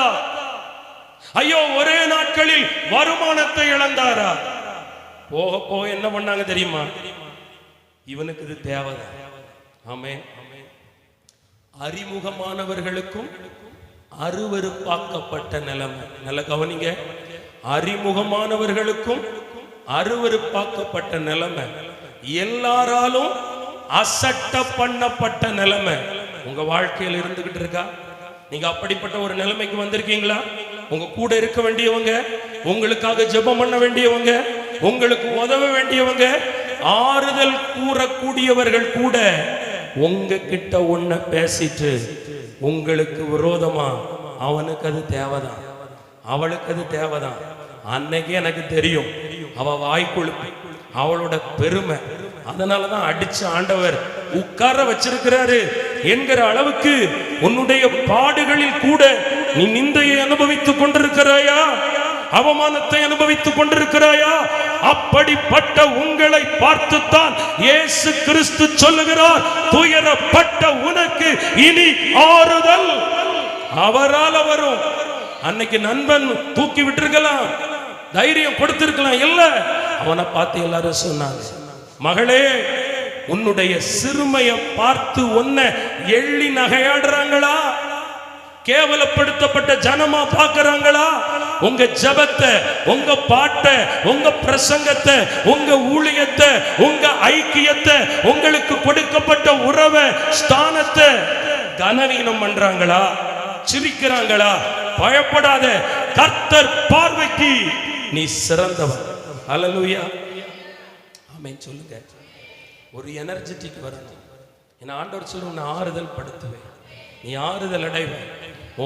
Speaker 1: ஐயோ ஒரே நாட்களில் வருமானத்தை இழந்தாரா? போக போக என்ன பண்ணாங்க தெரியுமா? இவனுக்கு இது தேவைதான். ஆமென். அறிமுகமானவர்களுக்கும் அருவருப்பாக்கப்பட்ட நிலைமை. நல்ல கவனிங்க, அறிமுகமானவர்களுக்கும் அருவருப்பாக்கப்பட்ட நிலைமை, எல்லாராலும் அசட்ட பண்ணப்பட்ட நிலைமை உங்க வாழ்க்கையில் இருந்துகிட்டு இருக்கா? நீங்க அப்படிப்பட்ட ஒரு நிலைமைக்கு வந்திருக்கீங்களா? உங்க கூட இருக்க வேண்டியவங்க, உங்களுக்காக ஜெபம் பண்ண வேண்டியவங்க, உங்களுக்கு உதவ வேண்டியவங்க, ஆறுதல் கூறக்கூடியவர்கள் கூட உங்க கிட்ட ஒன்ன பேசிட்டு உங்களுக்கு விரோதமா, அவனுக்கு அது தேவைதான், அவளுக்கு அது தேவைதான். அன்னைக்கு எனக்கு தெரியும் அவ வாய்க்குழு, அவளோட பெருமை. அதனாலதான் அடிச்சு ஆண்டவர் உட்கார வச்சிருக்கிறாரு என்கிற அளவுக்கு உன்னுடைய பாடுகளில் கூட நீ நிந்தையை அனுபவித்துக் கொண்டிருக்கிறாயா, அவமானத்தை அனுபவித்துக் கொண்டிருக்கிறாயா? அப்படிப்பட்ட உங்களை பார்த்துத்தான் இயேசு கிறிஸ்து சொல்லுகிறார், துயரப்பட்ட உனக்கு இனி ஆறுதல் அவரால் வரும். அன்னைக்கு நண்பன் தூக்கி விட்டுருக்கலாம், தைரியம் கொடுத்திருக்கலாம், இல்ல அவனை பார்த்து எல்லாரும் சொன்னாங்க, மகளே உன்னுடைய சிறுமையை பார்த்து உன்னை எள்ளி நகையாடுறாங்களா, கேவலப்படுத்தப்பட்ட ஜனமா பார்க்கறாங்களா? உங்க ஜெபத்தை, உங்க பாட்டை, உங்க பிரசங்கத்தை, உங்க ஊழியத்தை, உங்க ஐக்கியத்தை, உங்களுக்கு கொடுக்கப்பட்ட உறவை, ஸ்தானத்தை கனவீனம் பண்றாங்களா, சிரிக்கிறாங்களா? பயப்படாத, கர்த்தர் பார்வைக்கு நீ சிறந்தவன். ஹல்லேலூயா, ஆமென் சொல்லுங்க. ஒரு எனர்ஜெட்டிக் வரணும். என் ஆண்டவர் சொல்லுங்க, நான் ஆறுதல் படுத்துவேன், நீ ஆறுதல் அடைவ,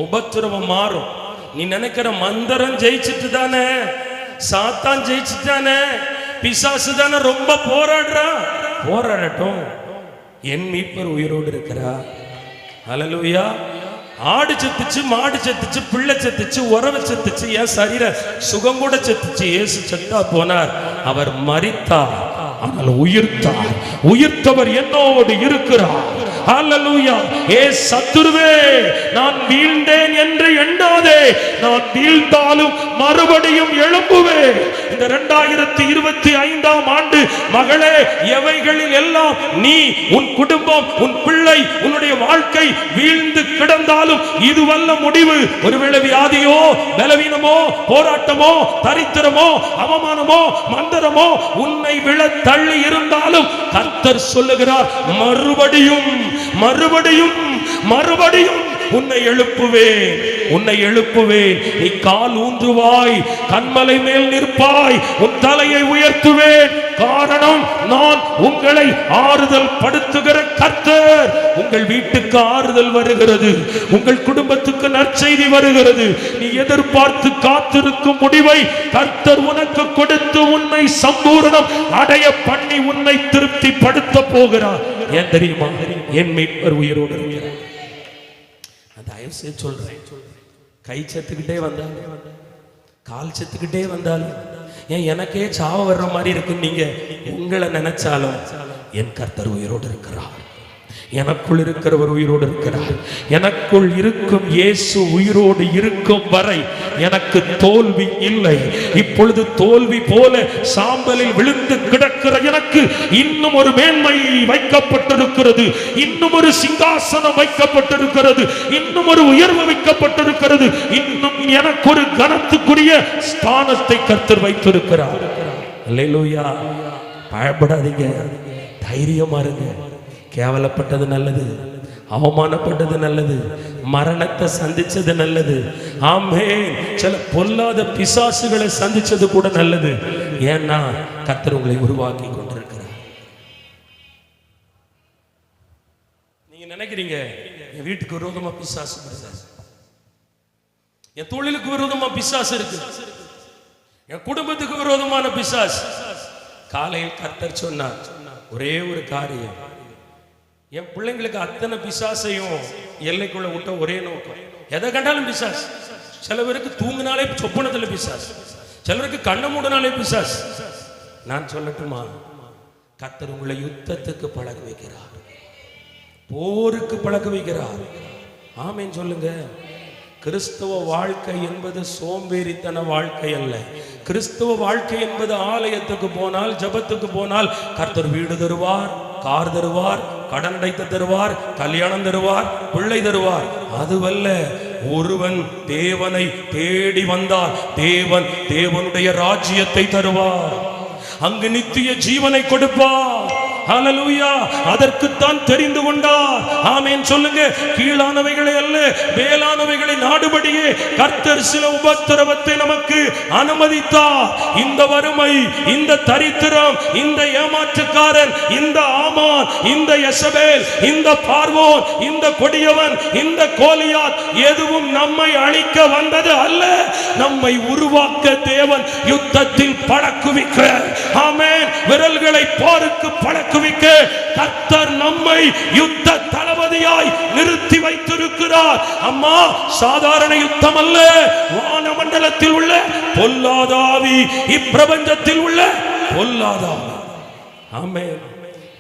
Speaker 1: உபத்திரவம் மாறும். நீ நினைக்கிற மந்திரம் ஜெயிச்சுட்டு தானே, சாத்தான் ஜெயிச்சுட்டு தானே, பிசாசு தானே ரொம்ப போராடுறான், போராடட்டும், என் மீட்பர் உயிரோடு இருக்கிறார். ஹல்லேலூயா. ஆடு செத்துச்சு, மாடு செத்துச்சு, பிள்ளை செத்துச்சு, உறவு செத்துச்சு, என் சரீர சுகம் கூட செத்துச்சு. இயேசு செத்தா போனார், அவர் மரித்தார், ஆனால் உயிர்த்தார். உயிர்த்தவர் என்னோடு இருக்கிறார். ஹல்லேலூயா. ஏ சத்துருவே, நான் வீழ்ந்தேன் என்று எண்ணாதே, நான் வீழ்ந்தாலும் மறுபடியும் எழும்புவேன். இந்த 2025ஆம் ஆண்டு மகளே, எவைகளில் எல்லாம் நீ, உன் குடும்பம், உன் பிள்ளை, உன்னுடைய வாழ்க்கை வீழ்ந்து கிடந்தாலும் இதுவல்ல முடிவு. ஒருவேளை வியாதியோ, பலவீனமோ, போராட்டமோ, தரித்திரமோ, அவமானமோ, மந்திரமோ உன்னை விழ தள்ளி இருந்தாலும் கர்த்தர் சொல்லுகிறார், மறுபடியும் மறுபடியும் மறுபடியும் உன்னை எழுப்புவேன், உன்னை எழுப்புவேன். நீ கால் ஊன்றுவாய், கண்மலை மேல் நிற்பாய், உன் தலையை உயர்த்துவேன். காரணம், நான் உங்களை ஆறுதல் படுத்துகிற கர்த்தர். உங்கள் வீட்டுக்கு ஆறுதல் வருகிறது, உங்கள் குடும்பத்துக்கு நற்செய்தி வருகிறது. நீ எதிர்பார்த்து காத்திருக்கும் முடிவை கர்த்தர் உனக்கு கொடுத்து உன்னை சம்பூரணம் அடைய பண்ணி உன்னை திருப்தி படுத்த போகிறார். ஏன் தெரியுமா? என் மீட்பர் உயிரோடு இருக்கிறார். தயவு செய்து சொல்றேன், கை செத்துக்கிட்டே வந்தாலும், கால் செத்துக்கிட்டே வந்தாலும், ஏன் எனக்கே சாவ வர்ற மாதிரி இருக்கு, நீங்க உங்களை நினைச்சாலும் என் கர்த்தர் உயிரோடு இருக்கிறார். எனக்குள் இருக்கிறவர் உயிரோடு இருக்கிறார். எனக்குள் இருக்கும் இயேசு உயிரோடு இருக்கும் வரை எனக்கு தோல்வி இல்லை. இப்பொழுது தோல்வி போல சாம்பலில் விழுந்து கிடக்கிற எனக்கு இன்னும் ஒரு மேன்மை வைக்கப்பட்டிருக்கிறது, இன்னும் ஒரு சிங்காசனம் வைக்கப்பட்டிருக்கிறது, இன்னும் ஒரு உயர்வு வைக்கப்பட்டிருக்கிறது, இன்னும் எனக்கு ஒரு கனத்துக்குரிய ஸ்தானத்தை கர்த்தர் வைத்திருக்கிறார். அல்லேலூயா. பயப்படாதீங்க, தைரியமா இருங்க. கேவலப்பட்டது நல்லது, அவமானப்பட்டது நல்லது, மரணத்தை சந்திச்சது நல்லது. ஆமென். சில பொல்லாத பிசாசுகளை சந்திச்சது கூட நல்லது. ஏன்னா கர்த்தர் உங்களை உருவாக்கி கொண்டிருக்கிறார். நீங்க நினைக்கிறீங்க, என் வீட்டுக்கு விரோதமா பிசாசு இருக்கு, என் தொழிலுக்கு விரோதமா பிசாசு இருக்கு, என் குடும்பத்துக்கு விரோதமான பிசாசு. காலையில் கர்த்தர் சொன்னார் ஒரே ஒரு காரியம், என் பிள்ளைங்களுக்கு அத்தனை பிசாசையும் எல்லைக்குள்ள விட்ட ஒரே நோக்கம், எதை கண்டாலும் பிசாஸ். சில பேருக்கு தூங்கினாலே சொப்பனத்துல பிசாஸ், சிலருக்கு கண்ண மூடனாலே பிசாஸ். நான் சொல்லட்டுமா, கர்த்தர் உங்களை யுத்தத்துக்கு பழக வைக்கிறார், போருக்கு பழக வைக்கிறார். ஆமென் சொல்லுங்க. கிறிஸ்தவ வாழ்க்கை என்பது சோம்பேறித்தன வாழ்க்கை அல்ல. கிறிஸ்தவ வாழ்க்கை என்பது ஆலயத்துக்கு போனால், ஜபத்துக்கு போனால் கர்த்தர் வீடு தருவார், கார் தருவார், கடன் அடைத்து தருவார், கல்யாணம் தருவார், பிள்ளை தருவார். அதுவல்ல. ஒருவன் தேவனை தேடி வந்தார், தேவன் தேவனுடைய ராஜ்யத்தை தருவார், அங்கு நித்திய ஜீவனை கொடுப்பார். ஹல்லேலூயா. அதற்குத்தான் தெரிந்து கொண்டார். ஆமென் சொல்லுங்க. கீழானவைகளை அல்ல மேலானவைகளை நாடுபடியே கர்த்தர் சில உபத்திரவத்தை நமக்கு அனுமதித்தார். இந்த வறுமை, இந்த தரித்திரம், இந்த ஏமாற்றுக்காரன், இந்த ஆமான், இந்த யெசபேல், இந்த பார்வோன், இந்த கொடியவன், இந்த கோலியாத் எதுவும் நம்மை அழிக்க வந்தது அல்ல. நம்மை உருவாக்க தேவன் யுத்தத்தில் பழக்குவிக்க, ஆமென், விரல்களை போருக்கு பழக்குவிக்க கர்த்தர் நம்மை யுத்த தளபதியாய் நிறுத்தி வைத்திருக்கிறார். அம்மா, சாதாரண யுத்தம் அல்ல. வானமண்டலத்தில் உள்ள பொல்லாத ஆவி, இப்பிரபஞ்சத்தில் உள்ள பொல்லாத ஆவி. ஆமென்.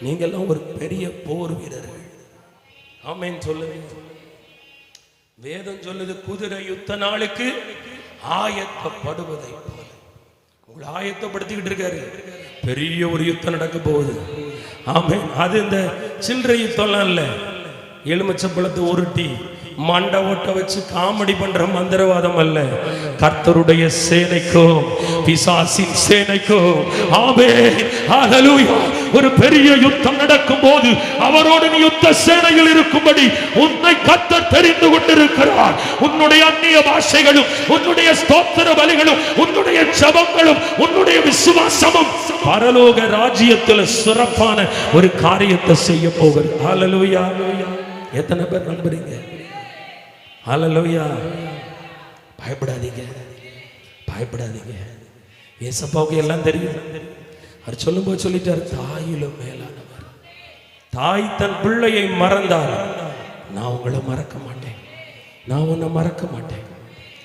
Speaker 1: நீங்கெல்லாம் ஒரு பெரிய போர் வீரர்கள். ஆமென் சொல்லுங்க. வேதம் சொல்லுது, குதிரை யுத்த நாளுக்கு ஆயத்தப்படுவதை போல உங்களை ஆயத்தப்படுத்திக்கிட்டு இருக்காரு. பெரிய ஒரு யுத்தம் நடக்க போகுது. ஆமென். அது இந்த சில்லறை யுத்தம்லாம் இல்ல. எலுமிச்சம்பழத்தை உருட்டி மண்டை ஓட்ட வச்சு காமெடி பண்ற மந்திரவாதம் அல்ல. கர்த்தருடைய சேனைக்கும் பிசாசின் சேனைக்கும், ஆமென், ஹல்லேலூயா, ஒரு பெரிய யுத்தம் நடக்கும் போது அவரோடு நீ யுத்த சேனையில் இருக்கும்படி உன்னை கர்த்தர் தெரிந்து கொண்டிருக்கிறார். உன்னுடைய அந்நிய பாஷைகளும், உன்னுடைய ஸ்தோத்திர பலிகளும், உன்னுடைய ஜெபங்களும், உன்னுடைய விசுவாசமும் பரலோக ராஜ்யத்தில் சிறப்பான ஒரு காரியத்தை செய்ய போகிறது. ஹல்லேலூயா. எத்தனை பேர் நம்புறீங்க? ஹல்லேலூயா. பயப்படாதீங்க, பயப்படாதீங்க. ஏசப்பாவுக்கு எல்லாம் தெரியும். அவர் சொல்லும்போது சொல்லிட்டார், தாயிலும் மேலானவர். தாய் தன் பிள்ளையை மறந்தார், நான் உங்களை மறக்க மாட்டேன், நான் உன்னை மறக்க மாட்டேன்,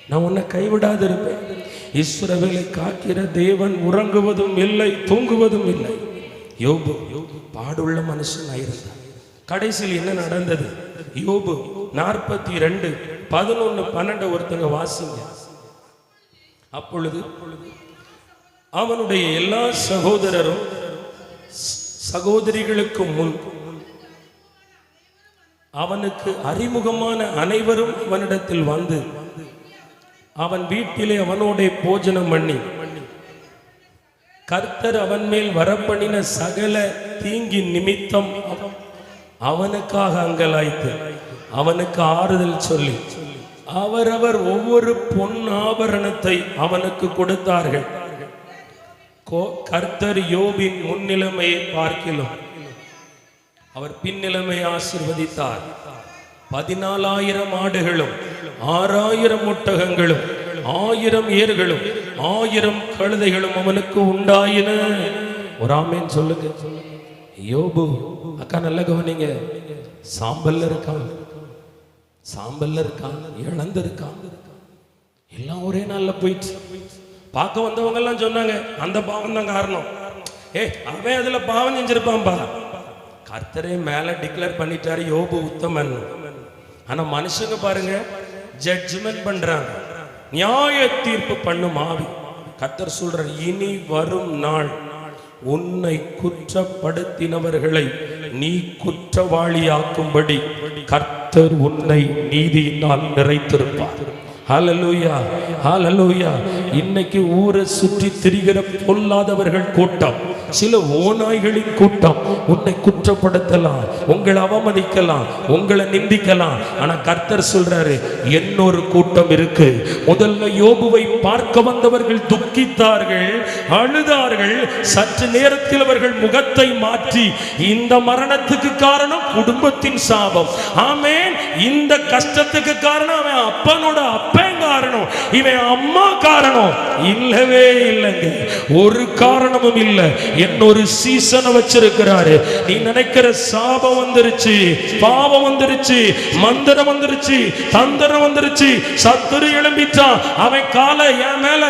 Speaker 1: நான் உன்னை கைவிடாது இருப்பேன். இஸ்ரவேலை காக்கிற தேவன் உறங்குவதும் இல்லை, தூங்குவதும் இல்லை. யோபு பாடுள்ள மனுஷன் ஆயிருந்தார். கடைசியில் என்ன நடந்தது? யோபு 42:11-12 ஒருத்தங்க வாசிங்க. அப்பொழுது அவனுடைய எல்லா சகோதரரும் சகோதரிகளுக்கு முன் அவனுக்கு அறிமுகமான அனைவரும் அவனிடத்தில் வந்து அவன் வீட்டிலே அவனோட போஜனம் பண்ணி கர்த்தர் அவன் மேல் வரப்பண்ணின சகல தீங்கின் நிமித்தம் அவனுக்காக அங்கலாய்த்து அவனுக்கு ஆறுதல் சொல்லி அவரவர் ஒவ்வொரு பொன் ஆபரணத்தை அவனுக்கு கொடுத்தார்கள். கர்த்தர் யோபின் முன்னிலைமையை பார்க்கிலும் அவர் பின்னிலைமையை ஆசீர்வதித்தார். 14,000 ஆடுகளும் 6,000 ஒட்டகங்களும் 1000 ஏர்களும் 1000 கழுதைகளும் அவனுக்கு உண்டாயின. ஒரு ஆமென் சொல்லுங்க. யோபு அக்கா நல்ல கவனிங்க. சாம்பல்ல இருக்கான், சாம்பல்ல இருக்கான், இழந்து இருக்கான், எல்லாம் ஒரே நாள்ல போயிடுச்சு. பார்க்க வந்தவங்க எல்லாம் சொன்னாங்க அந்த பாவம் தான் காரணம். அவன் அதுல பாவம் செஞ்சிருப்பான்பா. கர்த்தரே மேல டிக்ளேர் பண்ணிட்டாரு யோபு உத்தமன். ஆனா மனுஷங்க பாருங்க ஜட்ஜ்மெண்ட் பண்றாங்க, நியாய தீர்ப்பு பண்ணும் ஆவி. கர்த்தர் சொல்ற, இனி வரும் நாள் உன்னை குற்றப்படுத்தினவர்களை நீ குற்றவாளியாக்கும்படி கர்த்தர் உன்னை நீதியினால் நிறைத்திருப்பார். ஹல்லேலூயா, ஹல்லேலூயா. இன்னைக்கு ஊரை சுற்றி திரிகிற பொல்லாதவர்கள் கூட்டம், சில ஓநாய்களின் கூட்டம் உன்னை குற்றப்படுத்தலாம், உங்களை அவமதிக்கலாம், உங்களை நிந்திக்கலாம். ஆனா கர்த்தர் சொல்றாரு, என்னொரு கூட்டம் இருக்கு. முதல்ல யோபுவை பார்க்க வந்தவர்கள் துக்கித்தார்கள், அழுதார்கள். சற்று நேரத்தில் அவர்கள் முகத்தை மாற்றி, இந்த மரணத்துக்கு காரணம் குடும்பத்தின் சாபம், ஆமென், இந்த கஷ்டத்துக்கு காரணம் அவன் அப்பனோட அப்பன் காரணம், இவன் அம்மா காரணம், இல்லவே இல்லைங்க, ஒரு காரணமும் இல்லை. என்னொரு சீசனை வச்சிருக்கிறாரு. நீ நினைக்கிற சாபம் வந்துருச்சு, பாவம் வந்துருச்சு, மந்திரம் வந்துருச்சு, தந்திரம் வந்துருச்சு, சத்துரு எழும்பிட்டான், அவன் காலை என் மேல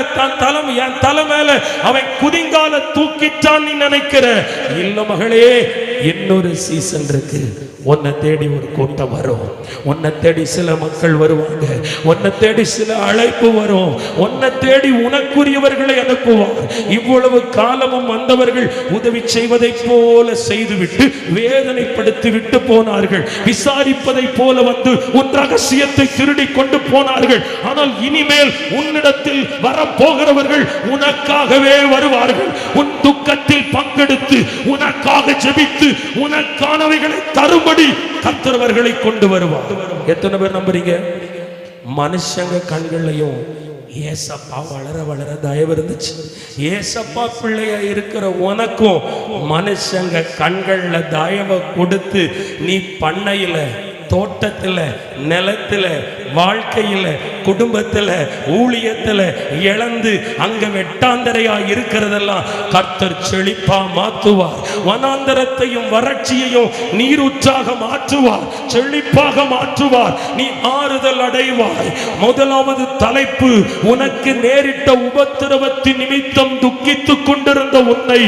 Speaker 1: என் தலை மேல அவன் குதிங்கால தூக்கிட்டான் நீ நினைக்கிற. இல்ல மகளே, இன்னொரு சீசன் இருக்கு. உன்னை தேடி ஒரு கூட்டம் வரும், உன்னை தேடி சில மக்கள் வருவாங்க, உன்னை தேடி சில அழைப்பு வரும், உன்னை தேடி உனக்குரியவர்களை அனுப்புவார். இவ்வளவு காலமும் வந்தவர்கள் உதவி செய்வதை போல செய்துவிட்டு வேதனைப்படுத்தி விட்டு போனார்கள். விசாரிப்பதை போல வந்து உன் ரகசியத்தை திருடி கொண்டு போனார்கள். ஆனால் இனிமேல் உன்னிடத்தில் வரப்போகிறவர்கள் உனக்காகவே வருவார்கள். உன் துக்கத்தில் பங்கெடுத்து உனக்காக ஜெபித்து உனக்கானவைகளை தரும்படி கர்த்தர்வர்களை கொண்டு வருவார். எத்தனை பேர் நம்புறீங்க? மனுஷங்க கண்கள்லையும் ஏசப்பா வளர வளர தயவு இருந்துச்சு. ஏசப்பா பிள்ளையா இருக்கிற உனக்கும் மனுஷங்க கண்கள்ல தயவை கொடுத்து நீ பண்ணையில, தோட்டத்துல, நிலத்துல, வாழ்க்கையில, குடும்பத்துல, ஊழியத்துல இழந்து அங்க வெட்டாந்தரையா இருக்கிறதெல்லாம் கர்த்தர் செழிப்பா மாற்றுவார். வனாந்தரத்தையும் வறட்சியையும் நீரூற்றாக மாற்றுவார், செழிப்பாக மாற்றுவார். நீ ஆறுதல் அடைவாய். முதலாவது தலைப்பு, உனக்கு நேரிட்ட உபத்திரவத்தின் நிமித்தம் துக்கித்துக் கொண்டிருந்த உன்னை,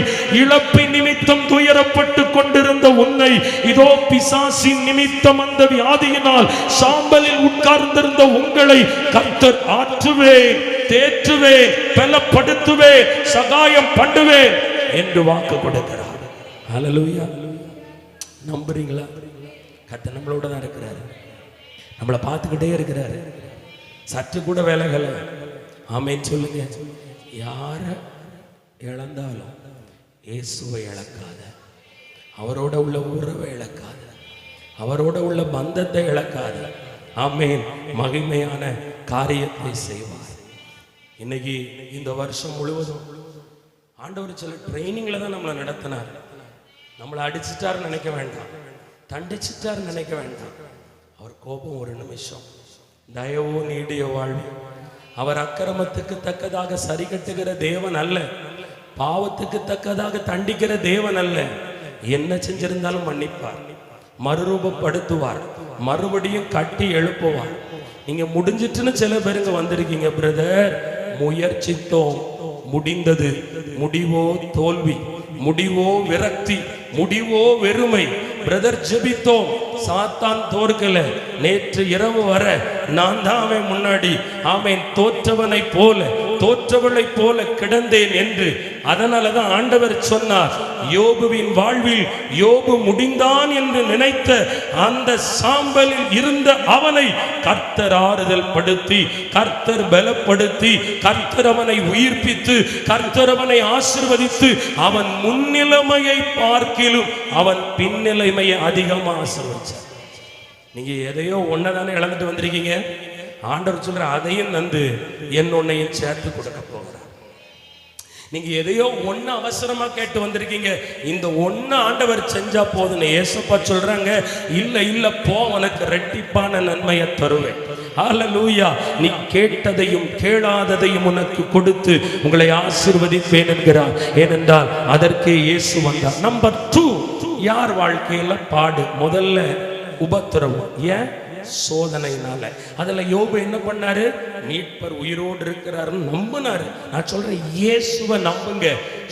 Speaker 1: இழப்பின் நிமித்தம் துயரப்பட்டு கொண்டிருந்த உன்னை, இதோ பிசாசின் நிமித்தம் அந்த வியாதியினால் சாம்பலில் உட்கார்ந்திருந்த உங்களை கர்த்தர் ஆற்றுவேன், தேற்றுவேன், பலப்படுத்துவேன், சகாயம் பண்ணுவேன் என்று வாக்கு கொடுக்கிறார். ஹல்லேலூயா. நம்புறீங்களா? கர்த்தர் நம்மளோட தான் இருக்கிறாரு, நம்மளை பார்த்துக்கிட்டே இருக்கிறாரு, சற்று கூட வேலைகள். ஆமென் சொல்லுங்க. யார இழந்தாலும் இயேசுவை இழக்காத, அவரோட உள்ள உறவை இழக்காத, அவரோட உள்ள பந்தத்தை இழக்காத. ஆமென். மகிமையான காரியத்தை செய்வார். இன்னைக்கு இந்த வருஷம் முழுவதும் ஆண்டவர் சில ட்ரைனிங்ல தான் நம்மளை நடத்தினார். நம்மளை அடிச்சிட்டார் நினைக்க வேண்டாம், தண்டிச்சிட்டார் நினைக்க வேண்டாம். அவர் கோபம் ஒரு நிமிஷம், தயவோ நீடிய வாழ்வு. அவர் அக்கிரமத்துக்கு தக்கதாக சரி கட்டுகிற தேவன் அல்ல, பாவத்துக்கு தக்கதாக தண்டிக்கிற தேவன் அல்ல. என்ன செஞ்சிருந்தாலும் மன்னிப்பார், மறுரூபப்படுத்துவார், மறுபடியும் கட்டி எழுப்புவார். நீங்க முடிஞ்சிட்டுன்னு சில பேருங்க வந்திருக்கீங்க. பிரதர், முயற்சித்தோம், முடிந்தது, முடிவோ தோல்வி, முடிவோ விரக்தி, முடிவோ வெறுமை. பிரதர் ஜெபித்தோம், சாத்தான் தோற்கல. நேற்று இரவு வர நான் தான் அவன் முன்னாடி அவன் தோற்றவனை போல, தோற்றவளை போல கிடந்தேன் என்று. அதனாலதான் ஆண்டவர் சொன்னார், யோபுவின் வாழ்வில் யோபு முடிந்தான் என்று நினைத்த அந்த சாம்பலில் இருந்த அவனை கர்த்தர் ஆறுதல் படுத்தி, கர்த்தர் பலப்படுத்தி, கர்த்தர் அவனை உயிர்ப்பித்து, கர்த்தர் அவனை ஆசீர்வதித்து, அவன் முன்னிலைமையை பார்க்கிலும் அவன் பின்னிலைமையை அதிகமாக ஆசீர்வதிச்சார். நீங்க எதையோ ஒன்னதானே இழந்துட்டு வந்திருக்கீங்க. ஆண்டவர் சொல்ற அதையும் நந்து என்னொன்னையும் சேர்த்து கொடுக்க போகிறார். நீங்க எதையோ ஒண்ணு அவசரமா கேட்டு வந்திருக்கீங்க, இந்த ஒண்ணு ஆண்டவர் செஞ்சா போதுன்னு ஏசப்பா சொல்றாங்க. இல்ல இல்ல, போ, உனக்கு ரெட்டிப்பான நன்மையை தருவேன். ஹல்லேலூயா. நீ கேட்டதையும் கேளாததையும் உனக்கு கொடுத்து உங்களை ஆசீர்வதிப்பேன் என்கிறார். ஏனென்றால் அதற்கு இயேசு வந்தார். நம்பர் 2, யார் வாழ்க்கையில பாடு? முதல்ல உபத்திரவம். ஏன்? சோதனையினால. அதுல யோபு என்ன பண்ணாரு? மீட்பர் உயிரோடு இருக்கிறாருன்னு நம்பினாரு. நான் சொல்றேன், இயேசுவை நம்புங்க,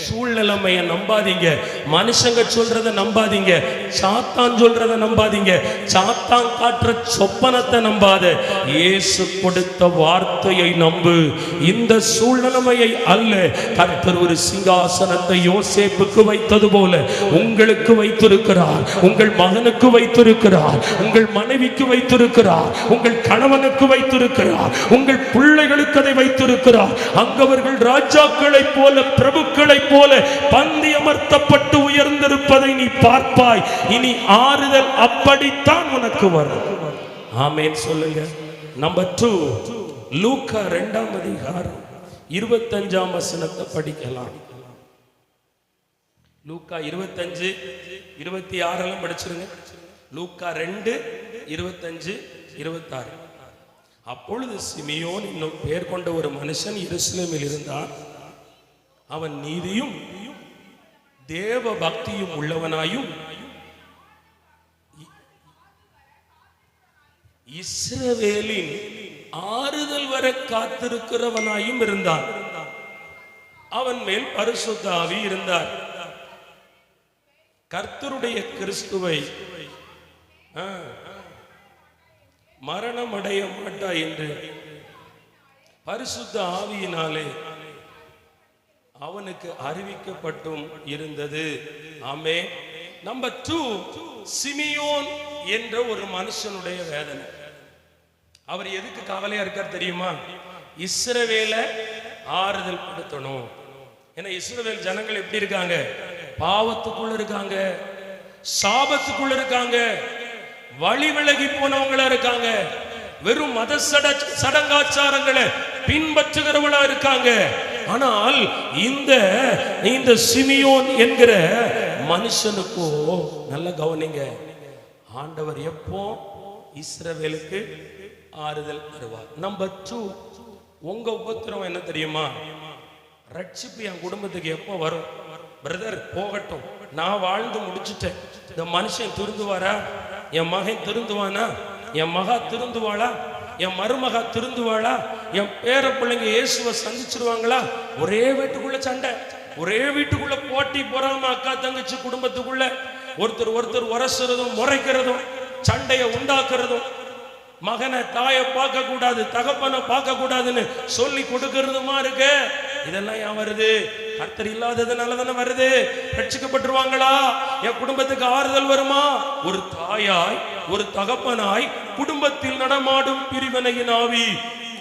Speaker 1: சூழ்நிலைமைய நம்பாதீங்க, மனுஷங்க சொல்றத நம்பாதீங்க, சாத்தான் சொல்றத நம்பாதீங்க, சாத்தான் காட்டுற சொப்பனத்தை நம்பாத, இயேசு கொடுத்த வார்த்தையை நம்பு. இந்த சூழ்நிலைமையை அல்ல, கர்த்தர் ஒரு சிங்காசனத்தை யோசேப்புக்கு வைத்தது போல உங்களுக்கு வைத்திருக்கிறார், உங்கள் மகனுக்கு வைத்திருக்கிறார், உங்கள் மனைவிக்கு வைத்திருக்கிறார், உங்கள் கணவனுக்கு வைத்திருக்கிறார், உங்கள் பிள்ளைகளுக்கு அதை வைத்திருக்கிறார். அங்கவர்கள் ராஜாக்களை போல, பிரபுக்களை போல பந்தி அமர்த்தப்பட்டு உயர்ந்திருப்பதை நீ பார்ப்பாய். இனி ஆறுதல் அப்படித்தான் உனக்கு வரும். ஆமென் சொல்லுங்க. நம்பர் 2, லூக்கா 2ஆம் அதிகாரம் 25ஆம் வசனத்தை படிக்கலாம். லூக்கா 25, 26 படிச்சிருங்க. லூக்கா 2, 25, 26. அப்பொழுது சிமியோன் என்னும் பெயர் கொண்ட ஒரு மனுஷன் எருசலேமில் இருந்தான். அவன் நீதியும் தேவ பக்தியும் உள்ளவனாயும் இஸ்ரவேலின் ஆறுதல் வர காத்திருக்கிறவனாயும் இருந்தான். அவன் மேல் பரிசுத்த ஆவி இருந்தார். கர்த்தருடைய கிறிஸ்துவை மரணம் அடைய மாட்டாய் என்று பரிசுத்த ஆவியினாலே அவனுக்கு அறிவிக்கப்பட்டும் இருந்தது. ஆமே. நம்பர் 2, சிமியோன் என்ற ஒரு மனுஷனுடைய வேதனை. அவர் எதுக்கு கவலையா இருக்கார் தெரியுமா? இஸ்ரவேலை ஆறுதல் படுத்தணும். ஏன்னா இஸ்ரவேல் ஜனங்கள் எப்படி இருக்காங்க? பாவத்துக்குள்ள இருக்காங்க, சாபத்துக்குள்ள இருக்காங்க, வழி விலகி போனவங்களா இருக்காங்க, வெறும் மத சடங்காச்சாரங்களை பின்பற்றுகிறவங்களா இருக்காங்க. ஆனால் இந்த சிமியோன் என்கிற மனுஷனுக்கோ நல்ல கவனிங்க, ஆண்டவர் எப்போ இஸ்ரவேலுக்கு ஆறுதல் தருவார். நம்பர் 2, உங்க உபத்திரம் என்ன தெரியுமா? ரட்சிப்பு என் குடும்பத்துக்கு எப்போ வரும்? பிரதர் போகட்டும், நான் வாழ்ந்து முடிச்சுட்டேன், இந்த மனுஷன் திருந்துவாரா? என் மகன் திருந்துவானா? என் மகா திருந்துவாளா? என் மருமகா திருந்துவாளா? என் பேர பிள்ளைங்க இயேசுவை சந்திச்சிருவாங்களா? ஒரே வீட்டுக்குள்ள சண்டை, ஒரே வீட்டுக்குள்ள போட்டி பொறாம, அக்கா தங்கச்சி குடும்பத்துக்குள்ள ஒருத்தர் உரசுறதும் முறைக்கிறதும் சண்டையை உண்டாக்குறதும், மகனை தாயை பார்க்க கூடாது, தகப்பனை பார்க்க கூடாதுன்னு சொல்லி கொடுக்கறதுமா இருக்கு. இதெல்லாம் ஏன் வருது? கர்த்தர் இல்லாததுனால தானே வருது. ரட்சிக்கப்பட்டுருவாங்களா? என் குடும்பத்துக்கு ஆறுதல் வருமா? ஒரு தாயாய் ஒரு தகப்பனாய் குடும்பத்தில் நடமாடும் பிரிவினையின் ஆவி,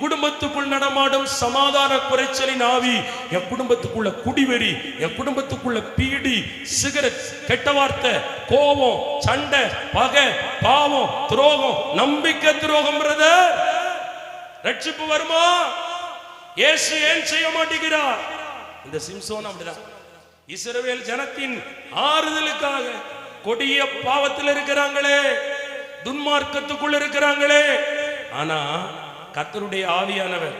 Speaker 1: குடும்பத்துக்குள் நடமாடும் சமாதான குறைச்சலின் ஆவி, என் குடும்பத்துக்குள்ள குடிவெறி, என் குடும்பத்துக்குள்ள பீடி, சிகரெட், கெட்ட வார்த்தை, கோபம், சண்டை, பகை, பாவம், துரோகம், நம்பிக்கை துரோகம். பிரதர், ரட்சிப்பு வருமா? இயேசு ஏன் செய்ய மாட்டேங்கிறார்? இந்த சிம்சோன் அப்படிதான். இஸ்ரவேல் ஜனத்தின் ஆறுதலுக்காக கொடிய பாவத்தில் இருக்கிறாங்களே, துன்மார்க்கத்துக்குள்ள இருக்கிறாங்களே. ஆனா கர்த்தருடைய ஆவியானவர்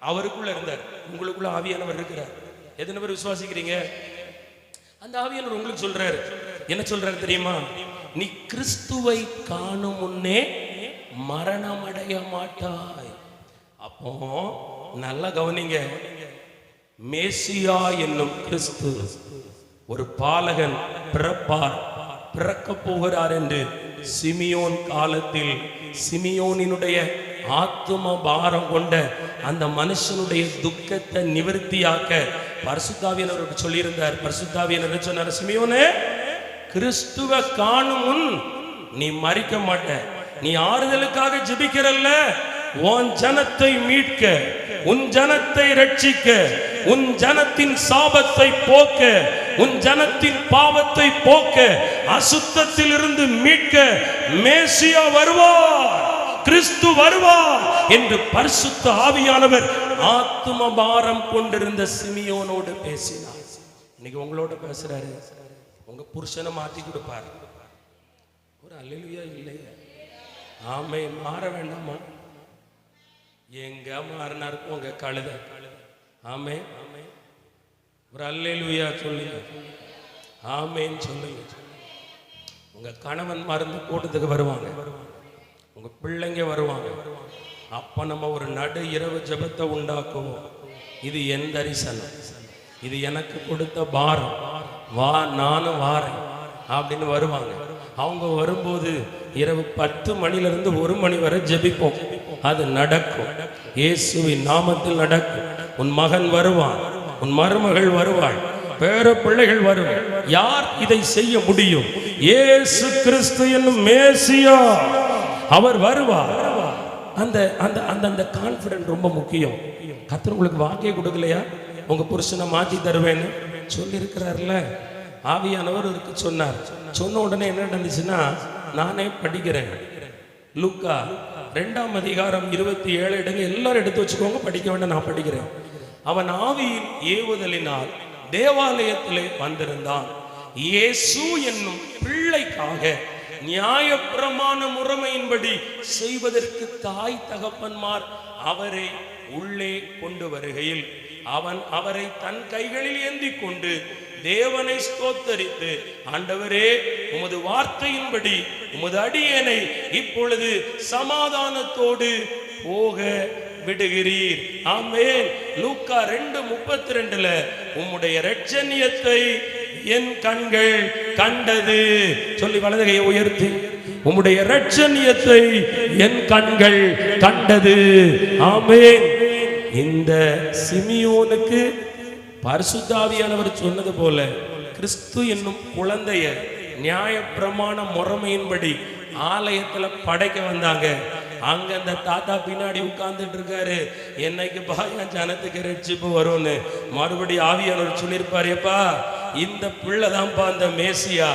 Speaker 1: அவருக்குள்ள இருந்தார். உங்களுக்குள்ள ஆவியானவர் இருக்கிறார். எத்தனை பேர் விசுவாசிக்கிறீங்க? அந்த ஆவியானவர் உங்களுக்கு சொல்றாரு. என்ன சொல்றாரு தெரியுமா? நீ கிறிஸ்துவை காணும் முன்னே மரணம் அடைய மாட்டாய். அப்போ நல்லா கவனிங்க, மேசியா என்னும் கிறிஸ்து ஒரு பாலகன் பிறப்பார், பிறக்க போகிறார் என்று சிமியோன் காலத்தில் சிமியோனினுடைய ஆத்தும பாரம் கொண்ட அந்த மனுஷனுடைய துக்கத்தை நிவர்த்தியாக்க பரிசுத்தாவியானவர் சொல்லியிருந்தார். பரிசுத்தாவியானவர் சொன்னார், சிமியோனே, கிறிஸ்துவை காணும் முன் நீ மரிக்க மாட்ட. நீ ஆறுதலுக்காக ஜெபிக்கிறல்ல, உன் ஜனத்தை மீட்க, உன் ஜனத்தை ரட்சிக்க, உன் ஜனத்தின் சாபத்தை போக்க, உன் ஜனத்தின் பாவத்தை போக்க, அசுத்தத்தில் இருந்து மீட்க மேசியா வருவார், கிறிஸ்து வருவார் என்று பரிசுத்த ஆவியானவர் ஆத்தும பாரம் கொண்டிருந்த சிமியோனோடு பேசினார். இன்னைக்கு உங்களோட பேசுறாரு. உங்க புருஷனை மாற்றி கொடுப்பார். ஒரு அல்லேலூயா இல்லையா? ஆமே. மாற வேண்டாமா? எங்க மாறினார் உங்க கழுத? ஆமே. ஒரு அல்லேலூயா சொல்லுங்க. ஆமேன்னு சொல்லுங்க. உங்க கணவன் மருந்து கூட்டத்துக்கு வருவாங்க, உங்க பிள்ளைங்க வருவாங்க. அப்ப நம்ம ஒரு நடு இரவு ஜெபத்தை உண்டாக்குவோம். இது என் தரிசனம், இது எனக்கு கொடுத்த பாரம், வா நானும் வாரேன் அப்படின்னு வருவாங்க. அவங்க வரும்போது இரவு 10 மணிலிருந்து 1 மணி வரை ஜெபிப்போம். அது நடக்கும். இயேசுவின் நாமத்தில் நடக்கும். உன் மகன் வருவான், உன் மருமகள் வருவாள், பேர பிள்ளைகள் வருவாள். யார் இதை செய்ய முடியும்? இயேசு கிறிஸ்து என்னும் மேசியா, அவர் வருவார். அந்த அந்த அந்த அந்த கான்ஃபிடன்ட் ரொம்ப முக்கியம். கர்த்தர் உங்களுக்கு வாக்கே கொடுக்கலையா? உங்க புருஷனை மாற்றி தருவேன்னு சொல்லி இருக்கிறார்ல. ஆவியானவர் இருக்கு சொன்னார். சொன்ன உடனே என்ன நடந்துச்சுன்னா, நானே படிக்கிறேன். லூக்கா 2ஆம் அதிகாரம் 27 இடங்க எல்லாரும் எடுத்து வச்சுக்கோங்க, படிக்க வேண்டாம், நான் படிக்கிறேன். அவன் ஆவியின் ஏவுதலினால் தேவாலயத்திலே வந்திருந்தான். இயேசு என்னும் பிள்ளைக்காக நியாயப்பிரமாண முறைமையின்படி செய்வதற்கு தாய் தகப்பன்மார் அவரை உள்ளே கொண்டு வருகையில் அவன் அவரை தன் கைகளில் ஏந்தி கொண்டு தேவனை ஸ்தோத்தரித்து, ஆண்டவரே, உமது வார்த்தையின்படி உமது அடியேனை இப்பொழுது சமாதானத்தோடு போக விடுகிறீர். ஆமென். லூக்கா 2:32 உம்முடைய இரட்சணியத்தை என் கண்கள் கண்டது சொல்லி வலது கையை உயர்த்தி உம்முடைய இரட்சணியத்தை என் கண்கள் கண்டது. ஆமென். இந்த சிமியோனுக்கு பரிசுத்த ஆவியானவர் சொன்னது போல கிறிஸ்து என்னும் குழந்தைய நியாயப்பிரமாண முறைமையின்படி ஆலயத்துல படைக்க வந்தாங்க. அங்க அந்த தாத்தா பின்னாடி உட்கார்ந்துட்டு இருக்காரு. என்னைக்கு பாயா ஜனத்துக்கு ரட்சிப்பு வரும்னு மறுபடியும் ஆவியானவர் சொல்லியிருப்பாரு, எப்பா இந்த பிள்ளைதான்ப்பா அந்த மேசியா.